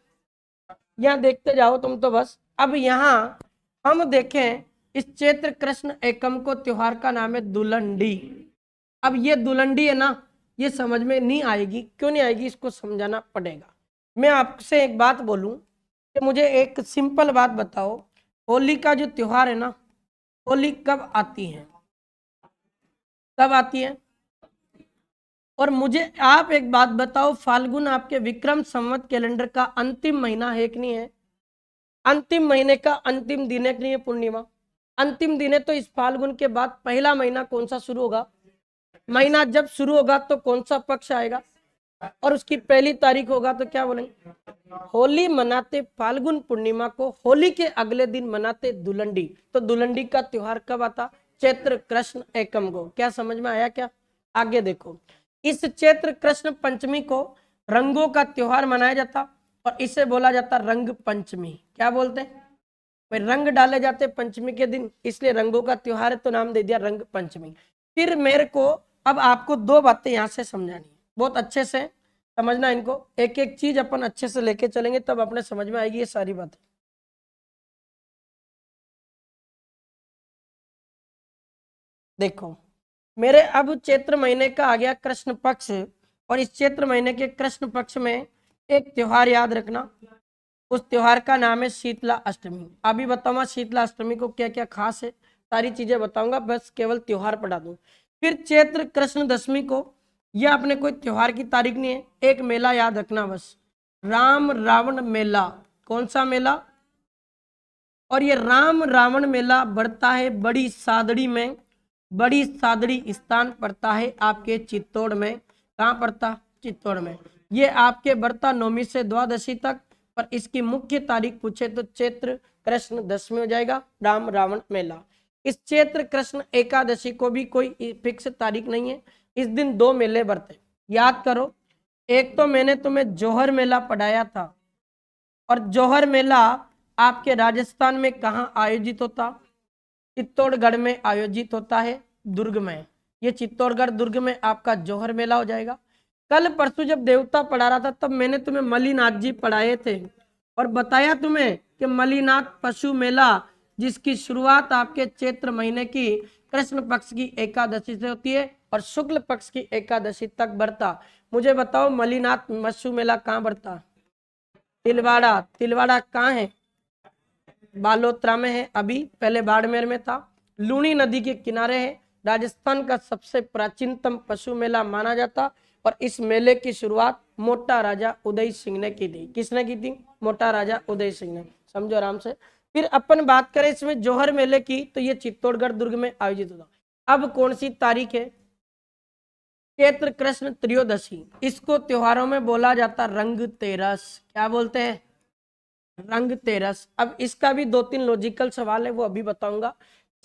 यहाँ देखते जाओ तुम तो बस। अब यहाँ हम देखें, इस चैत्र कृष्ण एकम को त्योहार का नाम है दुलंडी। अब ये दुलंडी है ना, ये समझ में नहीं आएगी, क्यों नहीं आएगी, इसको समझाना पड़ेगा। मैं आपसे एक बात बोलूं कि मुझे एक सिंपल बात बताओ, होली का जो त्योहार है ना, होली कब आती है? कब आती है? और मुझे आप एक बात बताओ, फाल्गुन आपके विक्रम संवत कैलेंडर का अंतिम महीना है कि नहीं है? अंतिम महीने का अंतिम दिन है कि नहीं है पूर्णिमा? अंतिम दिन है, तो इस फाल्गुन के बाद पहला महीना कौन सा शुरू होगा? महीना जब शुरू होगा तो कौन सा पक्ष आएगा? और उसकी पहली तारीख होगा तो क्या बोलेंगे? होली मनाते फाल्गुन पूर्णिमा को, होली के अगले दिन मनाते दुलंडी। तो दुलंडी का त्योहार कब आता? चैत्र कृष्ण एकम को। क्या समझ में आया क्या? आगे देखो, इस चैत्र कृष्ण पंचमी को रंगों का त्योहार मनाया जाता, और इसे बोला जाता रंग पंचमी। क्या बोलते हैं भाई? रंग डाले जाते पंचमी के दिन, इसलिए रंगों का त्योहार है, तो नाम दे दिया रंग पंचमी। फिर मेरे को अब आपको दो बातें यहां से समझानी है, बहुत अच्छे से समझना इनको, एक एक चीज अपन अच्छे से लेके चलेंगे तब अपने समझ में आएगी ये सारी बातें। देखो मेरे, अब चैत्र महीने का आ गया कृष्ण पक्ष, और इस चैत्र महीने के कृष्ण पक्ष में एक त्योहार याद रखना, उस त्योहार का नाम है शीतला अष्टमी। अभी बताऊंगा शीतला अष्टमी को क्या क्या खास है, सारी चीजें बताऊंगा, बस केवल त्योहार पढ़ा दूं। फिर चैत्र कृष्ण दशमी को, यह अपने कोई त्योहार की तारीख नहीं है, एक मेला याद रखना बस, राम रावण मेला। कौन सा मेला? और ये राम रावण मेला बढ़ता है बड़ी सादड़ी में, बड़ी सादड़ी स्थान पड़ता है आपके चित्तौड़ में। कहाँ पड़ता? चित्तौड़ में। ये आपके बढ़ता नौमी से द्वादशी तक पर इसकी मुख्य तारीख पूछे तो चैत्र कृष्ण दशमी हो जाएगा, राम रावण मेला। इस चैत्र कृष्ण एकादशी को भी कोई फिक्स तारीख नहीं है, इस दिन 2 मेले बरते, याद करो। एक तो मैंने तुम्हें जौहर मेला पढ़ाया था, और जौहर मेला आपके राजस्थान में कहाँ आयोजित होता? चित्तौड़गढ़ में आयोजित होता है, दुर्ग में। ये चित्तौड़गढ़ दुर्ग में आपका जौहर मेला हो जाएगा। कल परसों जब देवता पढ़ा रहा था तब मैंने तुम्हें मलिनाथ जी पढ़ाए थे और बताया तुम्हें कि मलिनाथ पशु मेला जिसकी शुरुआत आपके चैत्र महीने की कृष्ण पक्ष की एकादशी से होती है और शुक्ल पक्ष की एकादशी तक बढ़ता। मुझे बताओ मलिनाथ पशु मेला कहाँ बढ़ता? तिलवाड़ा। तिलवाड़ा कहाँ है? बालोतरा में है, अभी पहले बाड़मेर में था। लूनी नदी के किनारे है। राजस्थान का सबसे प्राचीनतम पशु मेला माना जाता और इस मेले की शुरुआत मोटा राजा उदय सिंह ने की थी। किसने की थी? मोटा राजा उदय सिंह ने। समझो आराम से। फिर अपन बात करें इसमें जौहर मेले की, तो ये चित्तौड़गढ़ दुर्ग में आयोजित होता। अब कौन सी तारीख है? चैत्र कृष्ण त्रयोदशी। इसको त्योहारों में बोला जाता रंग तेरस। क्या बोलते हैं? रंग तेरस। अब इसका भी 2-3 लॉजिकल सवाल है, वो अभी बताऊंगा।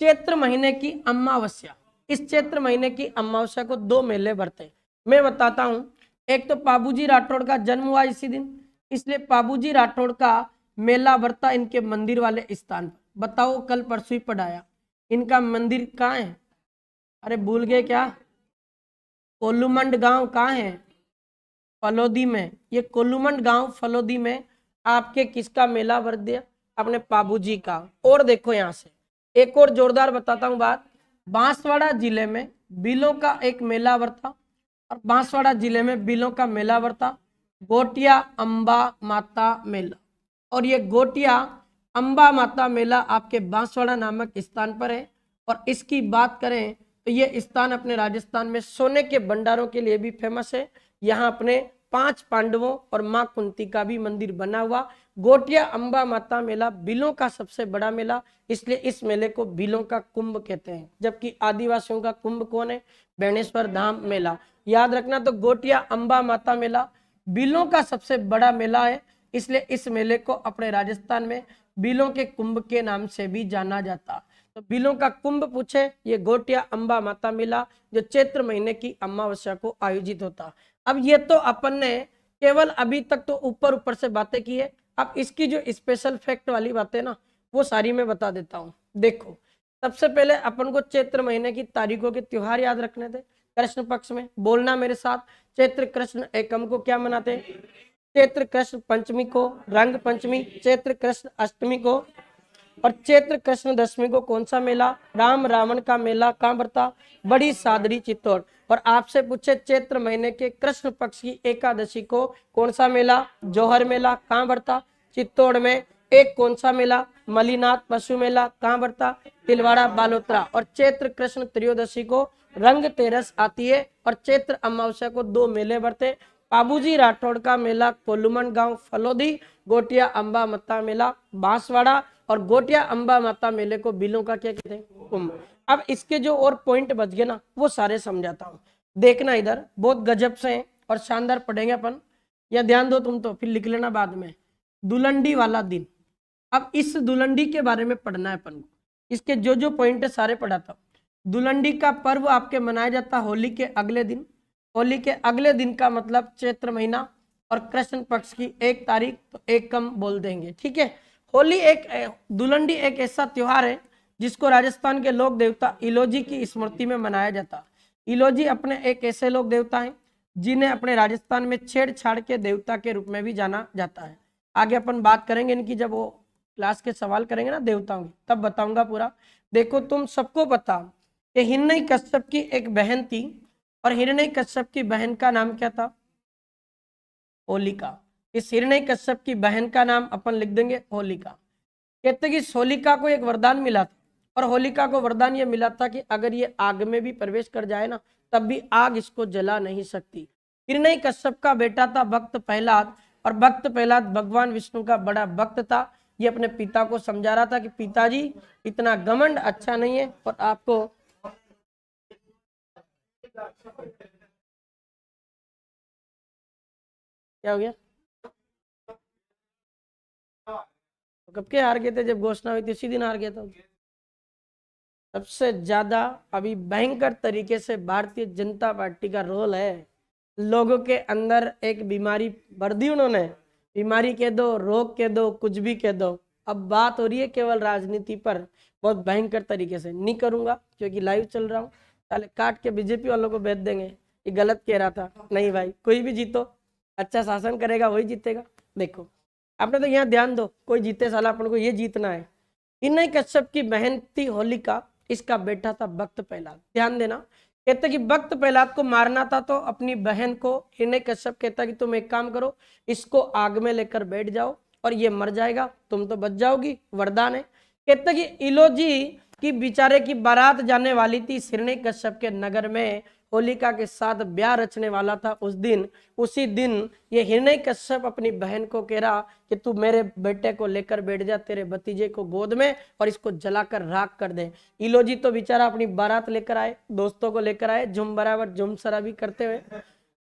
चैत्र महीने की अमावस्या, इस चैत्र महीने की अमावस्या को 2 मेले बढ़ते, मैं बताता हूं। एक तो पाबूजी राठौड़ का जन्म हुआ इसी दिन, इसलिए पाबूजी राठौड़ का मेला बढ़ता इनके मंदिर वाले स्थान पर। बताओ, कल परसों ही पढ़ाया, इनका मंदिर कहाँ है? अरे भूल गए क्या? कोलूमंड गांव कहाँ है? फलोदी में। ये कोलूमंड गांव फलोदी में आपके किसका मेला भर दिया? अपने पाबूजी का। और देखो यहाँ से एक और जोरदार बताता हूँ बात। बांसवाड़ा जिले में बिलों का एक मेला भरता, और बांसवाड़ा जिले में बिलों का मेला भरता गोटिया अंबा माता मेला। और ये गोटिया अंबा माता मेला आपके बांसवाड़ा नामक स्थान पर है। और इसकी बात करें तो ये स्थान अपने राजस्थान में सोने के भंडारों के लिए भी फेमस है। यहाँ अपने 5 पांडवों और मां कुंती का भी मंदिर बना हुआ। गोटिया अंबा माता मेला बिलों का सबसे बड़ा मेला, इसलिए इस मेले को बिलों का कुंभ कहते हैं। जबकि आदिवासियों का कुंभ कौन है? बेणेश्वर धाम मेला। याद रखना, तो गोटिया अंबा माता मेला बिलों का सबसे बड़ा मेला है, इसलिए इस मेले को अपने राजस्थान में बिलों के कुंभ के नाम से भी जाना जाता। तो बिलों का कुंभ पूछे, ये गोटिया अंबा माता मेला जो चैत्र महीने की अमावस्या को आयोजित होता। अब ये तो अपन ने केवल अभी तक तो ऊपर ऊपर से बातें की है। अब इसकी जो स्पेशल फैक्ट वाली बातें ना, वो सारी मैं बता देता हूँ। देखो, सबसे पहले अपन को चैत्र महीने की तारीखों के त्योहार याद रखने थे। कृष्ण पक्ष में बोलना मेरे साथ, चैत्र कृष्ण एकम को क्या मनाते हैं? चैत्र कृष्ण पंचमी को रंग पंचमी, चैत्र कृष्ण अष्टमी को, और चैत्र कृष्ण दशमी को कौन सा मेला? राम रावण का मेला। कहाँ बढ़ता? बड़ी सादड़ी चित्तौड़। और आपसे पूछे चैत्र महीने के कृष्ण पक्ष की एकादशी को कौन सा मेला? जौहर मेला। कहाँ बढ़ता? चित्तौड़ में। एक कौन सा मेला? मलिनाथ पशु मेला। कहाँ बढ़ता? तिलवाड़ा बालोतरा। और चैत्र कृष्ण त्रयोदशी को रंग तेरस आती है, और चैत्र अमावस्या को 2 मेले बढ़ते। पाबूजी राठौड़ का मेला कोलूमन गांव फलोदी, गोटिया अंबा माता मेला बांसवाड़ा, और गोटिया अंबा माता मेले को बिलों का क्या कहते हैं? कुंभ। अब इसके जो और पॉइंट बच गए ना, वो सारे समझाता हूँ। देखना इधर, बहुत गजब से हैं और शानदार पढ़ेंगे अपन। या ध्यान दो तुम, तो फिर लिख लेना बाद में। दुलंडी वाला दिन। अब इस दुलंडी के बारे में पढ़ना है अपन को। इसके जो जो पॉइंट है सारे पढ़ाता हूँ। दुलंडी का पर्व आपके मनाया जाता होली के अगले दिन। होली के अगले दिन का मतलब चैत्र महीना, और कृष्ण पक्ष की 1 तारीख, तो 1 कम बोल देंगे, ठीक है। होली दुलंडी एक ऐसा त्योहार है जिसको राजस्थान के लोक देवता इलोजी की स्मृति में मनाया जाता। इलोजी अपने एक ऐसे लोक देवता हैं जिन्हें अपने राजस्थान में छेड़छाड़ के देवता के रूप में भी जाना जाता है। आगे अपन बात करेंगे इनकी, जब वो क्लास के सवाल करेंगे ना देवताओं की, तब बताऊंगा पूरा। देखो, तुम सबको पता कि हिरण्य कश्यप की एक बहन थी, और हिरण्य कश्यप की बहन का नाम क्या था? होलिका। इस हिरण्य कश्यप की बहन का नाम अपन लिख देंगे होलिका। कहते कि होलिका को एक वरदान मिला था, और होलिका को वरदान ये मिला था कि अगर ये आग में भी प्रवेश कर जाए ना, तब भी आग इसको जला नहीं सकती। हिरण्य कश्यप का बेटा था भक्त प्रहलाद, और भक्त प्रहलाद भगवान विष्णु का बड़ा भक्त था। ये अपने पिता को समझा रहा था कि पिताजी, इतना घमंड अच्छा नहीं है, और आपको क्या हो गया? कब के हार गए थे? जब घोषणा हुई थी उसी दिन हार गया था। सबसे ज्यादा अभी भयंकर तरीके से भारतीय जनता पार्टी का रोल है। लोगों के अंदर एक बीमारी भर दी उन्होंने, बीमारी कह दो, रोग कह दो, कुछ भी कह दो। अब बात हो रही है केवल राजनीति पर, बहुत भयंकर तरीके से। नहीं करूंगा क्योंकि लाइव चल रहा हूँ, पहले काट के बीजेपी वालों को भेज देंगे ये गलत कह रहा था। नहीं भाई, कोई भी जीतो, अच्छा शासन करेगा वही जीतेगा। देखो आपने तो यहाँ ध्यान दो, कोई जीते साला, अपन को ये जीतना है। हिरण्य कश्यप की बहन थी होलिका, इसका बेटा था भक्त प्रहलाद। ध्यान देना, कहते कि भक्त प्रहलाद को मारना था तो अपनी बहन को हिरण्य कश्यप कहता कि तुम एक काम करो, इसको आग में लेकर बैठ जाओ और ये मर जाएगा, तुम तो बच जाओगी, वरदान है। कहते कि इलोजी की बेचारे की बारात जाने वाली थी हिरण्य कश्यप के नगर में, होलिका के साथ ब्याह रचने वाला था उस दिन। उसी दिन ये हिरण्य कश्यप अपनी बहन को कह रहा कि तू मेरे बेटे को लेकर बैठ जा, तेरे भतीजे को गोद में, और इसको जलाकर राख कर दे। इलोजी तो बेचारा अपनी बारात लेकर आए, दोस्तों को लेकर आए, झुम बराबर झुम शराबी करते हुए।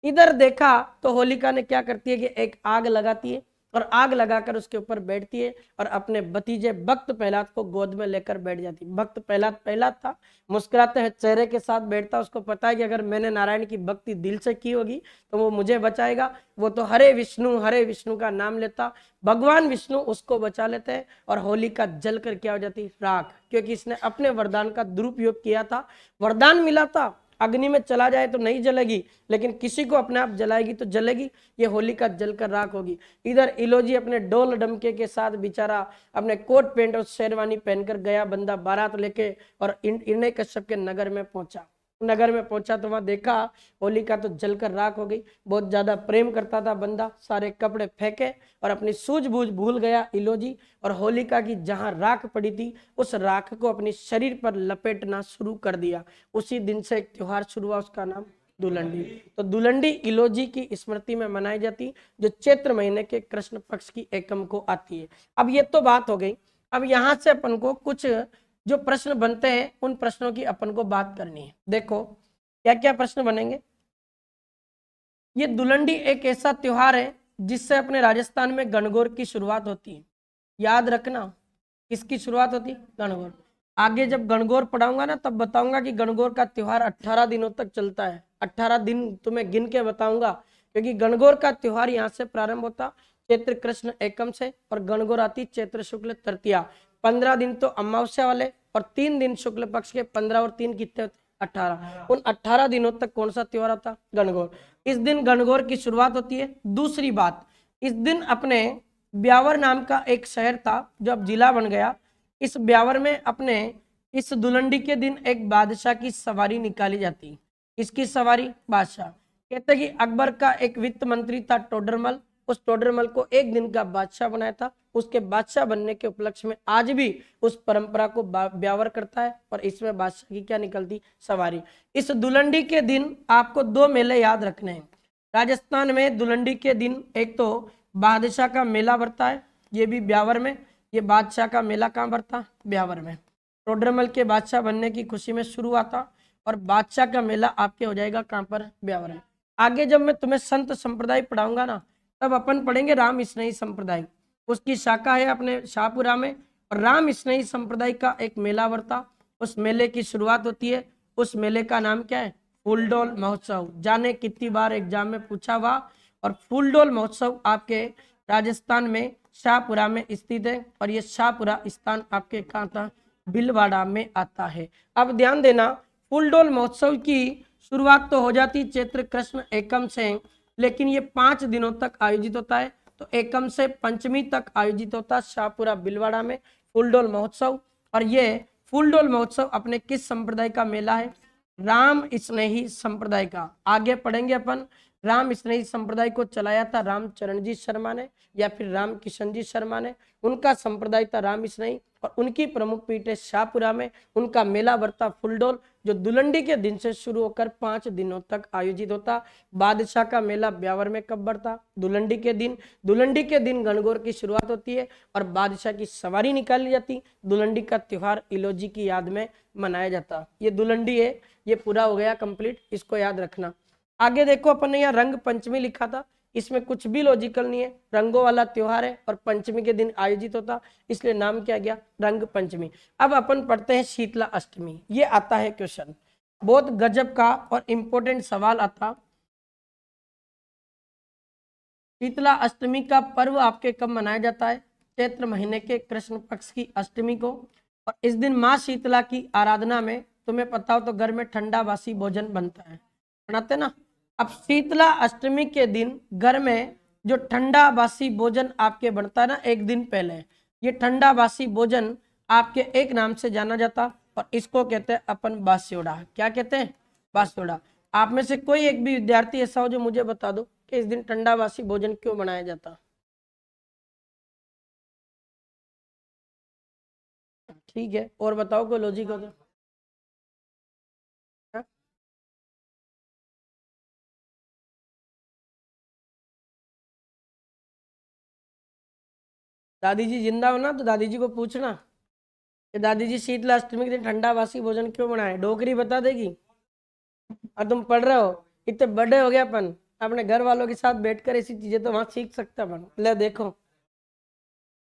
इधर देखा तो होलिका ने क्या करती है कि एक आग लगाती है और आग लगाकर उसके ऊपर बैठती है और अपने भतीजे भक्त प्रहलाद को गोद में लेकर बैठ जाती। भक्त प्रहलाद था, मुस्कुराते हुए चेहरे के साथ बैठता। उसको पता है कि अगर मैंने नारायण की भक्ति दिल से की होगी तो वो मुझे बचाएगा। वो तो हरे विष्णु का नाम लेता, भगवान विष्णु उसको बचा लेते हैं और होलिका जल कर क्या हो जाती? राख, क्योंकि इसने अपने वरदान का दुरुपयोग किया था। वरदान मिला था अग्नि में चला जाए तो नहीं जलेगी, लेकिन किसी को अपने आप जलाएगी तो जलेगी। ये होलिका जलकर राख होगी। इधर इलोजी अपने डोल डमके के साथ बेचारा अपने कोट पैंट और शेरवानी पहनकर गया बंदा बारात लेके और हिरण्य कश्यप के नगर में पहुंचा। नगर में पहुंचा तो वहां देखा होलिका तो जलकर राख हो गई। बहुत ज्यादा प्रेम करता था बंदा, सारे कपड़े फेंके और अपनी सूझबूझ भूल गया इलोजी, और होलिका की जहां राख पड़ी थी उस राख को अपने शरीर पर लपेटना शुरू कर दिया। उसी दिन से एक त्योहार शुरू हुआ, उसका नाम दुलंडी। तो दुलंडी इलोजी की स्मृति में मनाई जाती, जो चैत्र महीने के कृष्ण पक्ष की एकम को आती है। अब ये तो बात हो गई। अब यहाँ से अपन को कुछ जो प्रश्न बनते हैं उन प्रश्नों की अपन को बात करनी है। देखो क्या क्या प्रश्न बनेंगे। ये दुलंडी एक ऐसा त्योहार है जिससे अपने राजस्थान में गणगौर की शुरुआत होती है। याद रखना, किसकी शुरुआत होती? गणगौर। आगे जब गणगौर पढ़ाऊंगा ना तब बताऊंगा कि गणगौर का त्योहार 18 दिनों तक चलता है। 18 दिन तुम्हें गिन के बताऊंगा, क्योंकि गणगौर का त्योहार यहाँ से प्रारंभ होता चैत्र कृष्ण एकम से, और गणगौर आती चैत्र शुक्ल तृतीया। 15 दिन तो अमावस्या वाले और 3 दिन शुक्ल पक्ष के। 15 और 3 कितने होते? 18। उन 18 दिनों तक कौन सा त्योहार होता? गणगौर। इस दिन गणगौर की शुरुआत होती है। दूसरी बात, इस दिन अपने ब्यावर नाम का एक शहर था जो अब जिला बन गया, इस ब्यावर में अपने इस दुलंडी के दिन एक बादशाह की सवारी निकाली जाती। इसकी सवारी बादशाह कहते कि अकबर का एक वित्त मंत्री था टोडरमल, उस टोडरमल को एक दिन का बादशाह बनाया था। उसके बादशाह बनने के उपलक्ष्य में आज भी उस परंपरा को ब्यावर करता है और इसमें बादशाह की क्या निकलती? सवारी। इस दुलंडी के दिन आपको 2 मेले याद रखने हैं राजस्थान में। दुलंडी के दिन एक तो बादशाह का मेला भरता है, ये भी ब्यावर में। ये बादशाह का मेला कहाँ भरता? ब्यावर में। टोडरमल के बादशाह बनने की खुशी में शुरू हुआ था और बादशाह का मेला आपके हो जाएगा कहाँ पर? ब्यावर में। आगे जब मैं तुम्हें संत संप्रदाय पढ़ाऊंगा ना तब अपन पढ़ेंगे राम स्नेही संप्रदाय, उसकी शाखा है अपने शाहपुरा में, और राम स्नेही संप्रदाय का एक मेला भरता। उस मेले की शुरुआत होती है, उस मेले का नाम क्या है? फूलडोल महोत्सव। जाने कितनी बार एग्जाम में पूछा हुआ। और फूलडोल महोत्सव आपके राजस्थान में शाहपुरा में स्थित है, और ये शाहपुरा स्थान आपके कहाँ था? भीलवाड़ा में आता है। अब ध्यान देना, फूलडोल महोत्सव की शुरुआत तो हो जाती चैत्र कृष्ण एकम से, लेकिन ये 5 दिनों तक आयोजित होता है। तो एकम से पंचमी तक आयोजित होता शाहपुरा भीलवाड़ा में फूलडोल महोत्सव। और ये फूलडोल महोत्सव अपने किस संप्रदाय का मेला है? राम स्नेही संप्रदाय का। आगे पढ़ेंगे अपन। राम स्नेही संप्रदाय को चलाया था रामचरण जी शर्मा ने या फिर राम किशन जी शर्मा ने। उनका संप्रदाय था राम स्नेही और उनकी प्रमुख पीठ है शाहपुरा में। उनका मेला भरता फूलडोल, जो दुलंडी के दिन से शुरू होकर 5 दिनों तक आयोजित होता। बादशाह का मेला ब्यावर में कब भरता? दुलंडी के दिन। दुलंडी के दिन गणगौर की शुरुआत होती है और बादशाह की सवारी निकाली जाती। दुलंडी का त्योहार इलोजी की याद में मनाया जाता। ये दुलंडी है, ये पूरा हो गया कंप्लीट, इसको याद रखना। आगे देखो अपन ने यहाँ रंग पंचमी लिखा था, इसमें कुछ भी लॉजिकल नहीं है। रंगों वाला त्योहार है और पंचमी के दिन आयोजित होता, इसलिए नाम क्या गया, रंग पंचमी। अब अपन पढ़ते हैं शीतला अष्टमी। ये आता है क्वेश्चन, बहुत गजब का और इंपॉर्टेंट सवाल आता। शीतला अष्टमी का पर्व आपके कब मनाया जाता है? चैत्र महीने के कृष्ण पक्ष की अष्टमी को। और इस दिन माँ शीतला की आराधना में, तुम्हें पता हो तो घर में ठंडा बासी भोजन बनता है, बनाते ना। अब शीतला अष्टमी के दिन घर में जो ठंडा बासी भोजन आपके बनता है ना, एक दिन पहले, ये ठंडा बासी भोजन आपके एक नाम से जाना जाता और इसको कहते हैं अपन बास्योड़ा। क्या कहते हैं? बास्योड़ा। आप में से कोई एक भी विद्यार्थी ऐसा हो जो मुझे बता दो कि इस दिन ठंडा बासी भोजन क्यों बनाया जाता? ठीक है, और बताओ कोई लॉजिक हो तो। हाँ? दादी जी जिंदा हो ना तो दादी जी को पूछना कि दादी जी शीतला अष्टमी के दिन ठंडा बासी भोजन क्यों बनाए, डोकरी बता देगी। और तुम पढ़ रहे हो, इतने बड़े हो गए अपन, अपने घर वालों के साथ बैठकर ऐसी चीजें तो वहां सीख सकते अपन। ले देखो,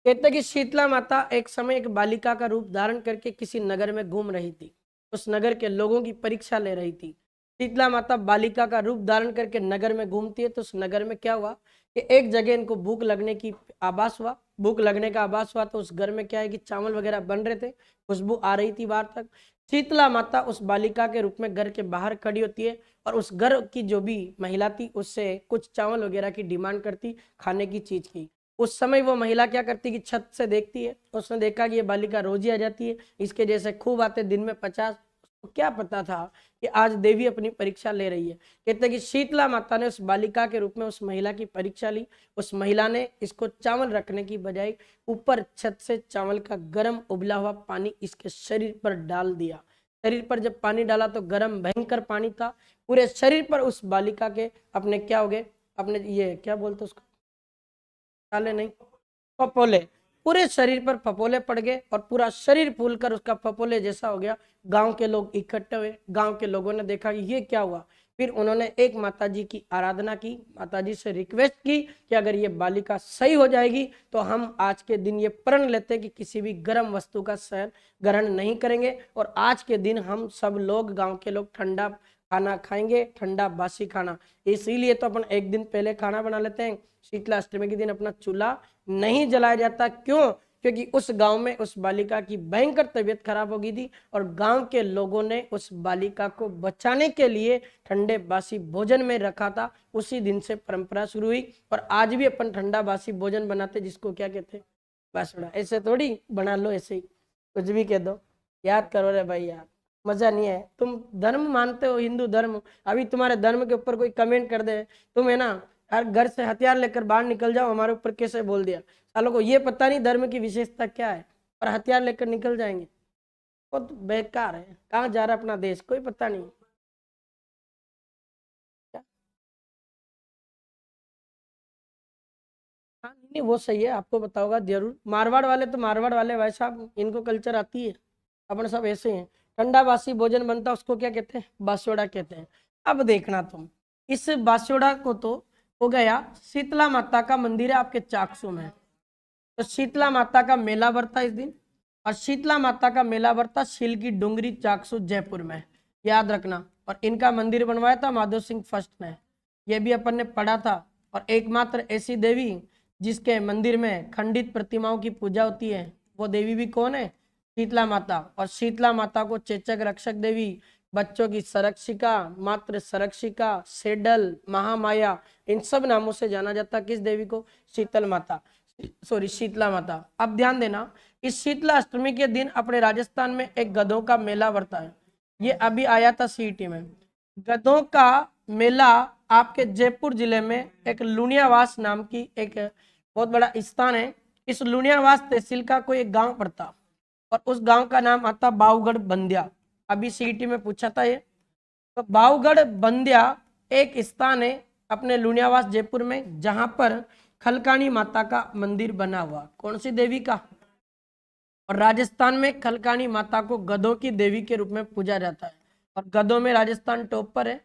कहते हैं कि शीतला माता एक समय एक बालिका का रूप धारण करके किसी नगर में घूम रही थी। उस नगर के लोगों की परीक्षा ले रही थी। शीतला माता बालिका का रूप धारण करके नगर में घूमती है, तो उस नगर में क्या हुआ कि एक जगह इनको भूख लगने की आभास हुआ। भूख लगने का आभास हुआ तो उस घर में क्या है कि चावल वगैरह बन रहे थे, खुशबू आ रही थी बाहर तक। शीतला माता उस बालिका के रूप में घर के बाहर खड़ी होती है और उस घर की जो भी महिला थी उससे कुछ चावल वगैरह की डिमांड करती, खाने की चीज की। उस समय वो महिला क्या करती कि छत से देखती है, उसने देखा कि ये बालिका रोज ही आ जाती है, इसके जैसे खूब आते दिन में 50। उसको क्या पता था कि आज देवी अपनी परीक्षा ले रही है। कहते हैं कि शीतला माता ने उस बालिका के रूप में उस महिला की परीक्षा ली। उस महिला ने इसको चावल रखने की बजाय ऊपर छत से चावल का गर्म उबला हुआ पानी इसके शरीर पर डाल दिया। शरीर पर जब पानी डाला तो गर्म भयंकर पानी था, पूरे शरीर पर उस बालिका के अपने क्या हो गए, अपने ये क्या बोलते उसको, काले नहीं, फपोले, पूरे शरीर पर फपोले पड़ गए और पूरा शरीर फूलकर उसका फपोले जैसा हो गया। गांव के लोग इकट्ठे हुए, गांव के लोगों ने देखा कि ये क्या हुआ। फिर उन्होंने एक माताजी की आराधना की, माताजी से रिक्वेस्ट की कि अगर ये बालिका सही हो जाएगी तो हम आज के दिन ये प्रण लेते कि किसी भी गर्म वस्तु का सेवन ग्रहण नहीं करेंगे और आज के दिन हम सब लोग, गांव के लोग, ठंडा खाना खाएंगे, ठंडा बासी खाना। इसीलिए तो अपन एक दिन पहले खाना बना लेते हैं। शीतला अष्टमी के दिन अपना चूल्हा नहीं जलाया जाता, क्यों? क्योंकि उस गांव में उस बालिका की भयंकर तबीयत खराब हो गई थी और गांव के लोगों ने उस बालिका को बचाने के लिए ठंडे बासी भोजन में रखा था। उसी दिन से परंपरा शुरू हुई और आज भी अपन ठंडा बासी भोजन बनाते, जिसको क्या कहते हैं, बासुड़ा। ऐसे थोड़ी बना लो, ऐसे ही कुछ भी कह दो। याद करो रे भाई, यार मजा नहीं है। तुम धर्म मानते हो, हिंदू धर्म, अभी तुम्हारे धर्म के ऊपर कोई कमेंट कर दे, तुम है ना यार घर से हथियार लेकर बाहर निकल जाओ, हमारे ऊपर कैसे बोल दिया। सालों को ये पता नहीं धर्म की विशेषता क्या है और हथियार लेकर निकल जाएंगे। बहुत बेकार है, कहाँ जा रहा अपना देश कोई पता नहीं। क्या? हाँ, नहीं नहीं, वो सही है, आपको बताओगा जरूर। मारवाड़ वाले तो मारवाड़ वाले भाई साहब, इनको कल्चर आती है। अपन सब ऐसे हैं। ठंडा बासी भोजन बनता, उसको क्या कहते हैं, बास्योड़ा कहते हैं। अब देखना तुम, इस बास्योड़ा को तो हो गया। शीतला माता का मंदिर है आपके चाकसू में, तो शीतला माता का मेला भरता इस दिन। और शीतला माता का मेला भरता शील की डुंगरी चाकसू जयपुर में, याद रखना। और इनका मंदिर बनवाया था माधव सिंह फर्स्ट ने, ये भी अपन ने पढ़ा था। और एकमात्र ऐसी देवी जिसके मंदिर में खंडित प्रतिमाओं की पूजा होती है, वो देवी भी कौन है, शीतला माता। और शीतला माता को चेचक रक्षक देवी, बच्चों की संरक्षिका, मात्र संरक्षिका, सेडल, महामाया, इन सब नामों से जाना जाता। किस देवी को? शीतल माता, सॉरी शीतला माता। अब ध्यान देना, इस शीतला अष्टमी के दिन अपने राजस्थान में एक गधों का मेला भरता है। ये अभी आया था सीईटी में। गधों का मेला आपके जयपुर जिले में एक लुणियावास नाम की एक बहुत बड़ा स्थान है। इस लुणियावास तहसील का कोई एक गांव पड़ता और उस गांव का नाम आता बावगढ़ बंदिया। अभी सीईटी में पूछा था ये। तो बावगढ़ बंदिया एक स्थान है अपने लुणियावास जयपुर में, जहां पर खलकानी माता का मंदिर बना हुआ। कौन सी देवी का? और राजस्थान में खलकानी माता को गधों की देवी के रूप में पूजा जाता है। और गधों में राजस्थान टॉप पर है,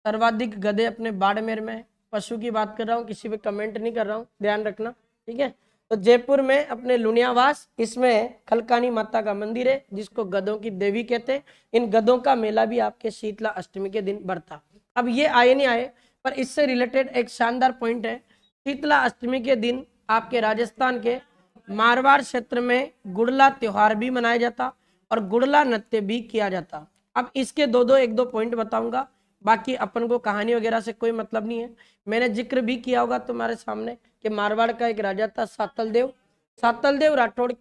सर्वाधिक गधे अपने बाड़मेर में, पशु की बात कर रहा हूँ, किसी पे कमेंट नहीं कर रहा हूँ, ध्यान रखना, ठीक है। तो जयपुर में अपने लुनियावास, इसमें खलकानी माता का मंदिर है जिसको गधों की देवी कहते हैं। इन गधों का मेला भी आपके शीतला अष्टमी के दिन बढ़ता। अब ये आए नहीं आए, पर इससे रिलेटेड एक शानदार पॉइंट है। शीतला अष्टमी के दिन आपके राजस्थान के मारवाड़ क्षेत्र में गुड़ला त्योहार भी मनाया जाता और गुड़ला नृत्य भी किया जाता। अब इसके एक दो पॉइंट बताऊंगा, बाकी अपन को कहानी वगैरह से कोई मतलब नहीं है। मैंने जिक्र भी किया होगा तुम्हारे सामने कि मारवाड़ का एक राजा था सातलदेव राठौड़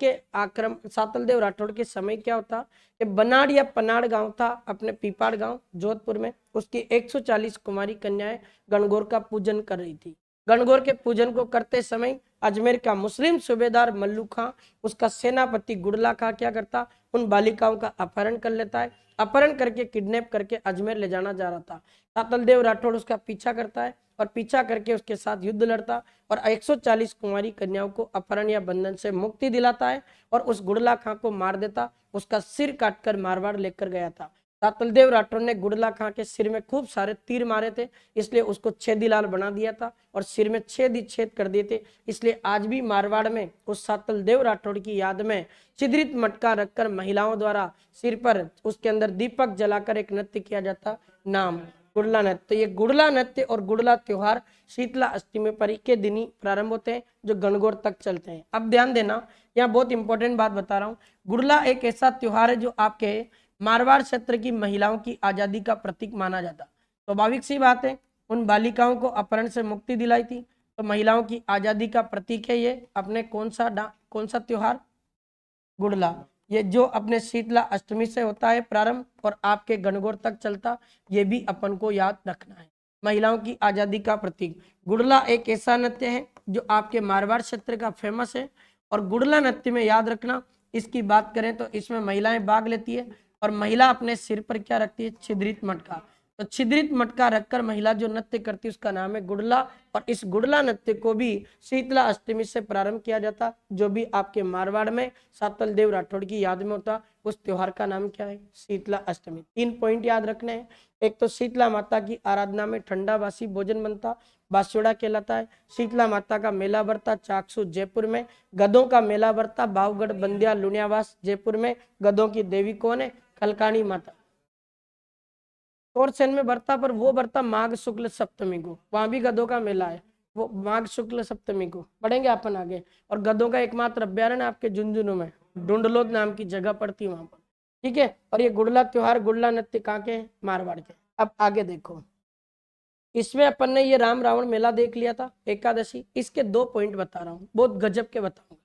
के समय क्या होता कि बनाड़ या पनाड़ गांव था अपने पीपाड़ गांव जोधपुर में, उसकी 140 कुमारी कन्याएं गणगौर का पूजन कर रही थी। गणगौर के पूजन को करते समय अजमेर का मुस्लिम सूबेदार मल्लू खां, उसका सेनापति गुड़ला खां क्या करता, उन बालिकाओं का अपहरण कर लेता है। अपहरण करके किडनैप करके अजमेर ले जाना जा रहा था। सातलदेव राठौड़ उसका पीछा करता है और पीछा करके उसके साथ युद्ध लड़ता और 140 कुंवारी कन्याओं को अपहरण या बंधन से मुक्ति दिलाता है और उस गुड़ला खां को मार देता। उसका सिर काटकर मारवाड़ लेकर गया था। सातलदेव राठौड़ ने गुड़ला खां के सिर में खूब सारे तीर मारे थे, इसलिए उसको छेदीलाल बना दिया था और सिर में छेद कर दिए थे। इसलिए आज भी मारवाड़ में उस सातलदेव राठौड़ की याद में छिद्रित मटका रखकर महिलाओं द्वारा सिर पर उसके अंदर दीपक जलाकर एक नृत्य किया जाता, नाम गुड़ला नृत्य। तो ये गुड़ला नृत्य और गुड़ला त्योहार शीतला अष्टमी पर के दिन ही प्रारंभ होते हैं जो गणगौर तक चलते हैं। अब ध्यान देना, यहाँ बहुत इंपॉर्टेंट बात बता रहा हूँ। गुड़ला एक ऐसा त्योहार है जो आपके मारवाड़ क्षेत्र की महिलाओं की आजादी का प्रतीक माना जाता। स्वाभाविक सी बात है, उन बालिकाओं को अपहरण से मुक्ति दिलाई थी, तो महिलाओं की आजादी का प्रतीक है ये अपने कौन सा त्योहार, गुड़ला। ये जो अपने शीतला अष्टमी से होता है प्रारंभ और आपके गणगौर तक चलता, ये भी अपन को याद रखना है। महिलाओं की आजादी का प्रतीक गुड़ला एक ऐसा नृत्य है जो आपके मारवाड़ क्षेत्र का फेमस है। और गुड़ला नृत्य में याद रखना, इसकी बात करें तो इसमें महिलाएं भाग लेती है और महिला अपने सिर पर क्या रखती है, छिद्रित मटका। तो छिद्रित मटका रखकर महिला जो नृत्य करती है उसका नाम है गुड़ला। और इस गुड़ला नृत्य को भी शीतला अष्टमी से प्रारंभ किया जाता, जो भी आपके मारवाड़ में सातलदेव राठौड़ की याद में होता। उस त्योहार का नाम क्या है, शीतला अष्टमी। 3 पॉइंट याद रखने हैं। एक तो शीतला माता की आराधना में ठंडा बासी भोजन बनता, बासुड़ा कहलाता है। शीतला माता का मेला बढ़ता चाकसू जयपुर में। गधों का मेला बढ़ता बावगढ़ बंदिया लुनियावास जयपुर में। गधों की देवी कौन है, खलकानी माता। तोरसेन में बढ़ता, पर वो बढ़ता माघ शुक्ल सप्तमी को, वहां भी गधों का मेला है, वो माघ शुक्ल सप्तमी को बढ़ेंगे अपन आगे। और गधों का एकमात्र अभ्यारण्य आपके झुंझुनू में डुंडलोद नाम की जगह पड़ती है वहां पर, ठीक है। और ये गुड़ला त्योहार गुड़ला नृत्य कहाँ के, मारवाड़ के। अब आगे देखो, इसमें अपन ने ये राम रावण मेला देख लिया था एकादशी। इसके 2 पॉइंट बता रहा हूँ, बहुत गजब के बताऊंगा।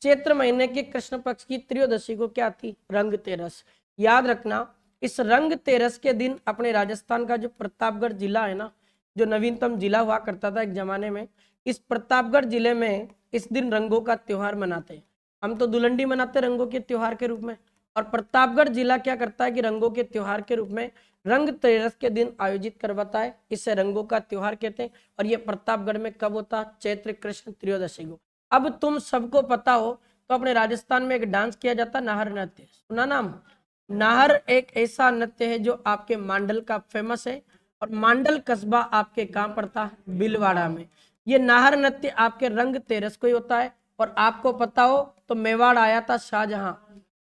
चैत्र महीने के कृष्ण पक्ष की त्रयोदशी को क्या थी, रंग तेरस। याद रखना, इस रंग तेरस के दिन अपने राजस्थान का जो प्रतापगढ़ जिला है ना, जो नवीनतम जिला हुआ करता था एक जमाने में, इस प्रतापगढ़ जिले में इस दिन रंगों का त्योहार मनाते हैं। हम तो दुलंडी मनाते रंगों के त्योहार के रूप में, और प्रतापगढ़ जिला क्या करता है कि रंगों के त्योहार के रूप में रंग तेरस के दिन आयोजित करवाता है। इसे रंगों का त्योहार कहते हैं। और ये प्रतापगढ़ में कब होता, चैत्र कृष्ण त्रयोदशी को। अब तुम सबको पता हो तो अपने राजस्थान में एक डांस किया जाता नाहर नृत्य, सुना नाम। नाहर एक ऐसा नृत्य है जो आपके मांडल का फेमस है। और मांडल कस्बा आपके कहाँ पड़ता है, भीलवाड़ा में। ये नाहर नृत्य आपके रंग तेरस को ही होता है। और आपको पता हो तो मेवाड़ आया था शाहजहां,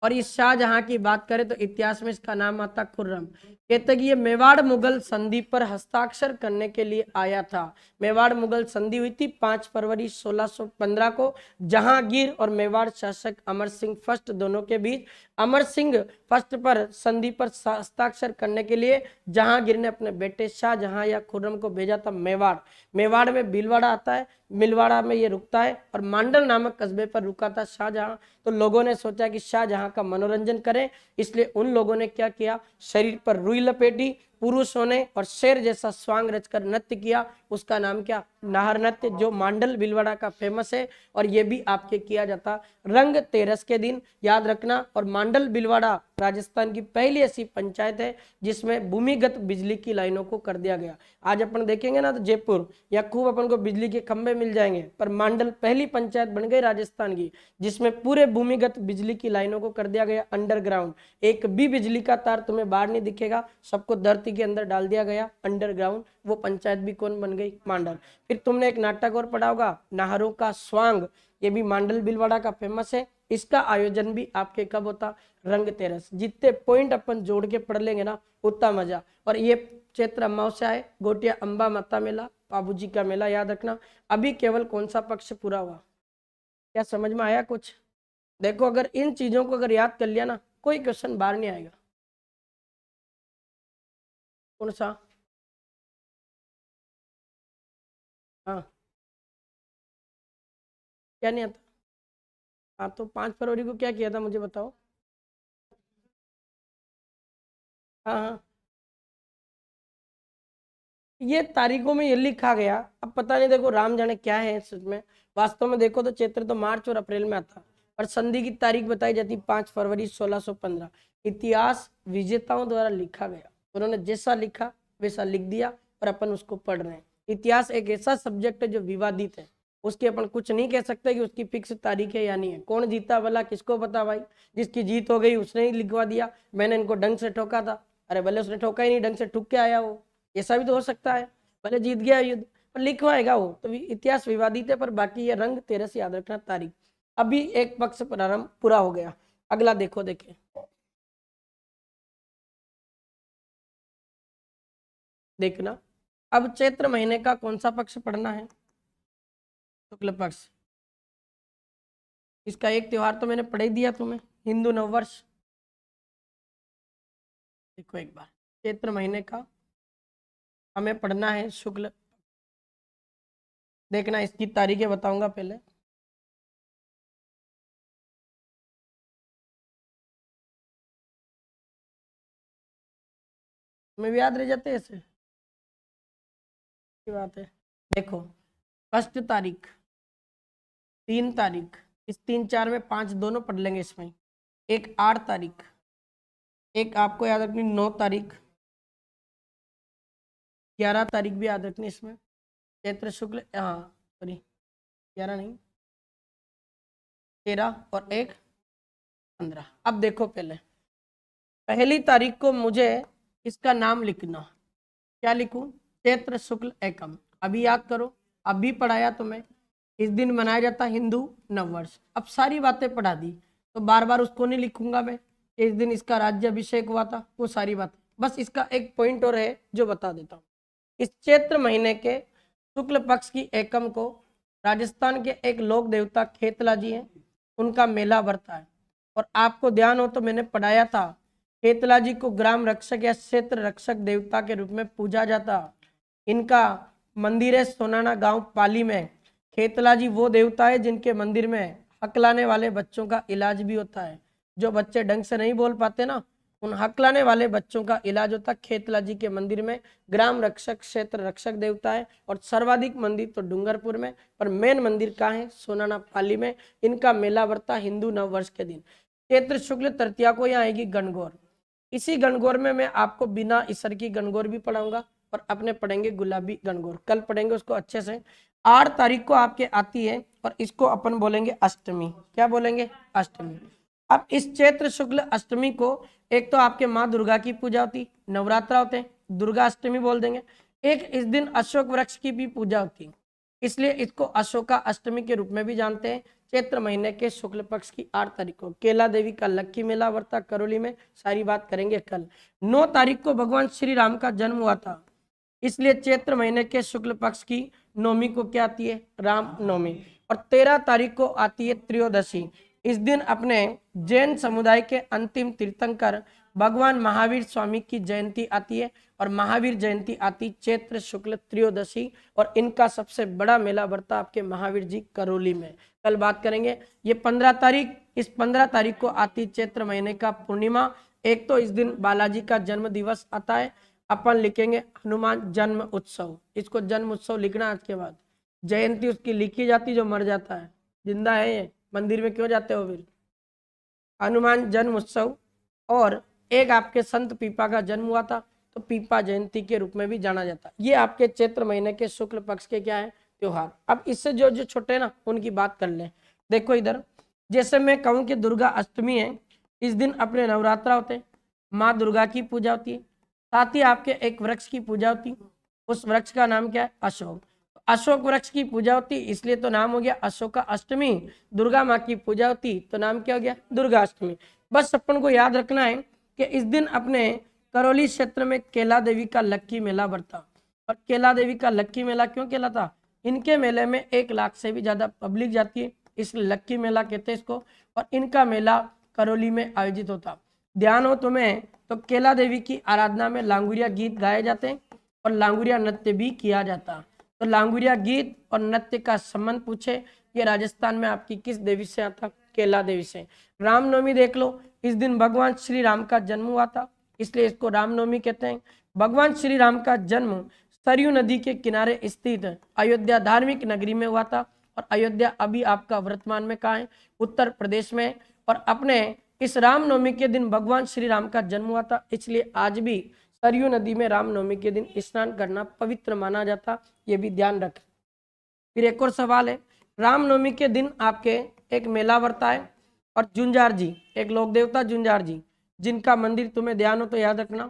और इस शाहजहां की बात करें तो इतिहास में इसका नाम आता खुर्रम। कहते कि ये मेवाड़ मुगल संधि पर हस्ताक्षर करने के लिए आया था। मेवाड़ मुगल संधि हुई थी 5 फरवरी 1615 को जहांगीर और मेवाड़ शासक अमर सिंह फर्स्ट दोनों के बीच। अमर सिंह फर्स्ट पर संधि पर हस्ताक्षर करने के लिए जहांगीर ने अपने बेटे शाहजहां या खुर्रम को भेजा था मेवाड़। मेवाड़ में भीलवाड़ा आता है, भीलवाड़ा में ये रुकता है और मांडल नामक कस्बे पर रुका था शाहजहां। तो लोगों ने सोचा कि शाहजहां का मनोरंजन करें, इसलिए उन लोगों ने क्या किया, शरीर पर रुई लपेटी, पुरुषों ने और शेर जैसा स्वांग रचकर नृत्य किया। उसका नाम क्या, नाहर नृत्य, जो मांडल भीलवाड़ा का फेमस है। और ये भी आपके किया जाता रंग तेरस के दिन, याद रखना। और मांडल भीलवाड़ा राजस्थान की पहली ऐसी पंचायत है जिसमें भूमिगत बिजली की लाइनों को कर दिया गया। आज अपन देखेंगे ना तो जयपुर या खूब अपन को बिजली के खंभे मिल जाएंगे, पर मांडल पहली पंचायत बन गई राजस्थान की जिसमें पूरे भूमिगत बिजली की लाइनों को कर दिया गया अंडरग्राउंड। एक भी बिजली का तार तुम्हें बाहर नहीं दिखेगा, सबको धरती धरती के अंदर डाल दिया गया अंडरग्राउंड, वो पंचायत भी कौन बन गई? मांडल। फिर तुमने एक नाटक और पढ़ा होगा नाहरों का स्वांग, ये भी मांडल भीलवाड़ा का फेमस है। इसका आयोजन भी आपके कब होता? रंगतेरस। जितने पॉइंट अपन जोड़ के पढ़ लेंगे ना उतना मजा। और ये चैत्र अमावस्या है, गोटिया अंबा माता मेला, बाबूजी का मेला याद रखना। अभी केवल कौन सा पक्ष पूरा हुआ? क्या समझ में आया कुछ? देखो अगर इन चीजों को अगर याद कर लिया ना, कोई क्वेश्चन बाहर नहीं आएगा। कौन सा? हाँ, क्या नहीं आता? हाँ, तो 5 फरवरी को क्या किया था मुझे बताओ। हाँ हाँ, ये तारीखों में ये लिखा गया, अब पता नहीं, देखो राम जाने क्या है सच में। वास्तव में देखो तो चैत्र तो मार्च और अप्रैल में आता, पर संधि की तारीख बताई जाती 5 फरवरी 1615। इतिहास विजेताओं द्वारा लिखा गया, उन्होंने जैसा लिखा वैसा लिख दिया और अपन उसको पढ़ रहे हैं। इतिहास एक ऐसा सब्जेक्ट है जो विवादित है, उसकी अपन कुछ नहीं कह सकते कि उसकी फिक्स तारीख है या नहीं है। कौन जीता भला किसको पता भाई? जिसकी जीत हो गई उसने ही लिखवा दिया, मैंने इनको ढंग से ठोका था। अरे भले उसने ठोका ही नहीं, ढंग से ठुक के आया वो, ऐसा भी तो हो सकता है। भले जीत गया युद्ध पर लिखवाएगा वो, तो इतिहास विवादित है। पर बाकी ये रंग तेरस याद रखना तारीख। अभी एक पक्ष प्रारंभ पूरा हो गया, अगला देखो। देखे देखना, अब चैत्र महीने का कौन सा पक्ष पढ़ना है? शुक्ल पक्ष। इसका एक त्योहार तो मैंने पढ़ ही दिया तुम्हें, हिंदू नववर्ष। देखो एक बार, चैत्र महीने का हमें पढ़ना है शुक्ल। देखना इसकी तारीखें बताऊंगा पहले। तुम्हें भी याद रह जाते हैं ऐसे की बात है। देखो, फर्स्ट तारीख, 3 तारीख, इस 3 4 में 5 दोनों पढ़ लेंगे इसमें। एक 8 तारीख, एक आपको याद रखनी 9 तारीख, 11 तारीख भी याद रखनी इसमें। चैत्र शुक्ल, हाँ सॉरी 11 नहीं, 13 और एक 15। अब देखो पहले पहली तारीख को मुझे इसका नाम लिखना, क्या लिखूं? चैत्र शुक्ल एकम। अभी याद करो, अभी पढ़ाया तुम्हें, इस दिन मनाया जाता हिंदू नववर्ष। अब सारी बातें पढ़ा दी तो बार बार उसको नहीं लिखूंगा मैं। इस दिन इसका राज्य अभिषेक हुआ था, वो सारी बातें। बस इसका एक पॉइंट और है जो बता देता हूँ। इस चैत्र महीने के शुक्ल पक्ष की एकम को राजस्थान के एक लोक देवता खेतला जी हैं, उनका मेला भरता है। और आपको ध्यान हो तो मैंने पढ़ाया था, खेतला जी को ग्राम रक्षक या क्षेत्र रक्षक देवता के रूप में पूजा जाता। इनका मंदिर है सोनाना गांव पाली में। खेतला जी वो देवता है जिनके मंदिर में हकलाने वाले बच्चों का इलाज भी होता है। जो बच्चे ढंग से नहीं बोल पाते ना, उन हकलाने वाले बच्चों का इलाज होता है खेतला जी के मंदिर में। ग्राम रक्षक क्षेत्र रक्षक देवता है। और सर्वाधिक मंदिर तो डूंगरपुर में, पर मेन मंदिर कहाँ है? सोनाना पाली में। इनका मेला भरता हिंदू नववर्ष के दिन। चैत्र शुक्ल तृतीया को यहाँ आएगी गणगौर। इसी गणगौर में मैं आपको बिना इसर की गणगौर भी पढ़ाऊंगा और अपने पढ़ेंगे गुलाबी गणगौर, कल पढ़ेंगे उसको अच्छे से। 8 तारीख को आपके आती है और इसको अपन बोलेंगे अष्टमी। क्या बोलेंगे? अष्टमी। अब इस चैत्र शुक्ल अष्टमी को एक तो आपके माँ दुर्गा की पूजा होती, नवरात्रा होते हैं, दुर्गा अष्टमी बोल देंगे। एक इस दिन अशोक वृक्ष की भी पूजा होती है, इसलिए इसको अशोका अष्टमी के रूप में भी जानते हैं। चैत्र महीने के शुक्ल पक्ष की 8 तारीख को केला देवी का लक्की मेला वर्ता करौली में, सारी बात करेंगे कल। 9 तारीख को भगवान श्री राम का जन्म हुआ था, इसलिए चैत्र महीने के शुक्ल पक्ष की नवमी को क्या आती है? राम नवमी। और 13 तारीख को आती है त्रयोदशी। इस दिन अपने जैन समुदाय के अंतिम तीर्थंकर भगवान महावीर स्वामी की जयंती आती है। और महावीर जयंती आती चैत्र शुक्ल त्रयोदशी। और इनका सबसे बड़ा मेला भरता आपके महावीर जी करौली में, कल बात करेंगे। ये 15 तारीख, इस 15 तारीख को आती चैत्र महीने का पूर्णिमा। एक तो इस दिन बालाजी का जन्म दिवस आता है, अपन लिखेंगे हनुमान जन्म उत्सव। इसको जन्म उत्सव लिखना आज के बाद। जयंती उसकी लिखी जाती जो मर जाता है, जिंदा है ये, मंदिर में क्यों जाते हो फिर? हनुमान जन्म उत्सव। और एक आपके संत पीपा का जन्म हुआ था, तो पीपा जयंती के रूप में भी जाना जाता है। ये आपके चैत्र महीने के शुक्ल पक्ष के क्या है? त्योहार। अब इससे जो जो छोटे हैं ना उनकी बात कर ले। देखो इधर, जैसे मैं कहूँ कि दुर्गा अष्टमी है, इस दिन अपने नवरात्रा होते हैं, माँ दुर्गा की पूजा होती है। साथ ही आपके एक वृक्ष की पूजा होती, उस वृक्ष का नाम क्या है? अशोक। अशोक वृक्ष की पूजा होती, इसलिए तो नाम हो गया अशोका अष्टमी। दुर्गा माँ की पूजा होती तो नाम क्या हो गया? दुर्गा अष्टमी। बस अपन को याद रखना है कि इस दिन अपने करौली क्षेत्र में केला देवी का लक्की मेला बढ़ता। और केला देवी का लक्की मेला क्यों कहलाता? इनके मेले में 1 लाख से भी ज्यादा पब्लिक जाती है, इसलिए लक्की मेला कहते हैं इसको। और इनका मेला करौली में आयोजित होता। ध्यान हो तुम्हें तो केला देवी की आराधना में लांगुरिया गीत गाए जाते हैं और लांगुरिया नृत्य भी किया जाता। तो लांगुरिया गीत और नृत्य का संबंध पूछे, ये राजस्थान में आपकी किस देवी से आता? केला देवी से। रामनवमी देख लो, इस दिन भगवान श्री राम का जन्म हुआ था, इसलिए इसको रामनवमी कहते हैं। भगवान श्री राम का जन्म सरयू नदी के किनारे स्थित अयोध्या धार्मिक नगरी में हुआ था। और अयोध्या अभी आपका वर्तमान में कहाँ है? उत्तर प्रदेश में। और अपने इस रामनवमी के दिन भगवान श्री राम का जन्म हुआ था, इसलिए आज भी सरयू नदी में रामनवमी के दिन स्नान करना पवित्र माना जाता, ये भी ध्यान रखें। फिर एक और सवाल है, रामनवमी के दिन आपके एक मेला बढ़ता है और जुंजार जी, एक लोक देवता जुंजार जी, जिनका मंदिर तुम्हें ध्यान हो तो याद रखना,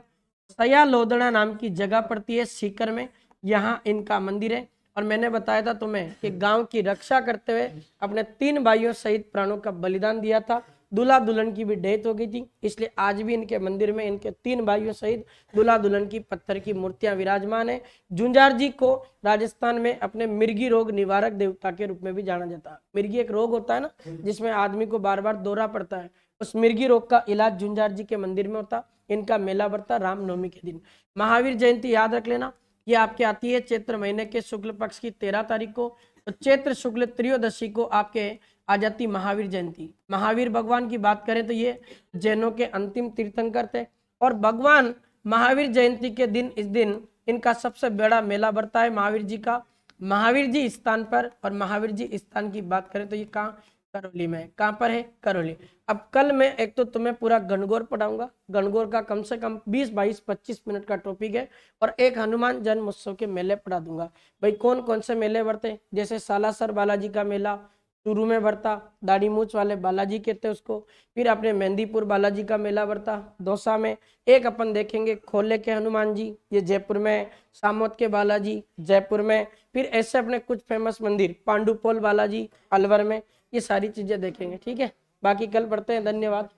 सया लोदड़ा नाम की जगह पड़ती है सीकर में, यहाँ इनका मंदिर है। और मैंने बताया था तुम्हें कि गांव की रक्षा करते हुए अपने 3 भाइयों सहित प्राणों का बलिदान दिया था। दूल्हा दुल्हन की भी डेथ हो गई थी, इसलिए आज भी इनके मंदिर में इनके 3 भाइयों सहित दूल्हा दुल्हन की पत्थर की मूर्तियां विराजमान है। जुंजार जी को राजस्थान में अपने मिर्गी रोग निवारक देवता के रूप में भी जाना जाता है। मिर्गी एक रोग होता है ना, जिसमें आदमी को बार बार दौरा पड़ता है, उस मिर्गी रोग का इलाज जुंजार जी के मंदिर में होता। इनका मेला बढ़ता रामनवमी के दिन। महावीर जयंती याद रख लेना, ये आपके आती है चैत्र महीने के शुक्ल पक्ष की 13 तारीख को। तो चैत्र शुक्ल त्रयोदशी को आपके आ जाती महावीर जयंती। महावीर भगवान की बात करें तो ये जैनों के अंतिम तीर्थंकर थे। और भगवान महावीर जयंती के दिन, इस दिन इनका सबसे बड़ा मेला बढ़ता है महावीर जी का, महावीर जी स्थान पर। और महावीर जी स्थान की बात करें तो ये कहाँ? करौली में। कहाँ पर है? करौली। अब कल मैं एक तो तुम्हें पूरा गणगौर पढ़ाऊंगा, गणगौर का कम से कम 20, 22, 25 मिनट का टॉपिक है। और एक हनुमान जन्म उत्सव के मेले पढ़ा दूंगा। भाई कौन कौन से मेले बढ़ते, जैसे सालासर बालाजी का मेला चूरू में बढ़ता, दाढ़ी मूछ वाले बालाजी कहते हैं उसको। फिर अपने मेहंदीपुर बालाजी का मेला बढ़ता दौसा में। एक अपन देखेंगे खोले के हनुमान जी, ये जयपुर में। सामोद के बालाजी जयपुर में। फिर ऐसे अपने कुछ फेमस मंदिर, पांडुपोल बालाजी अलवर में। ये सारी चीजें देखेंगे, ठीक है। बाकी कल पढ़ते हैं। धन्यवाद।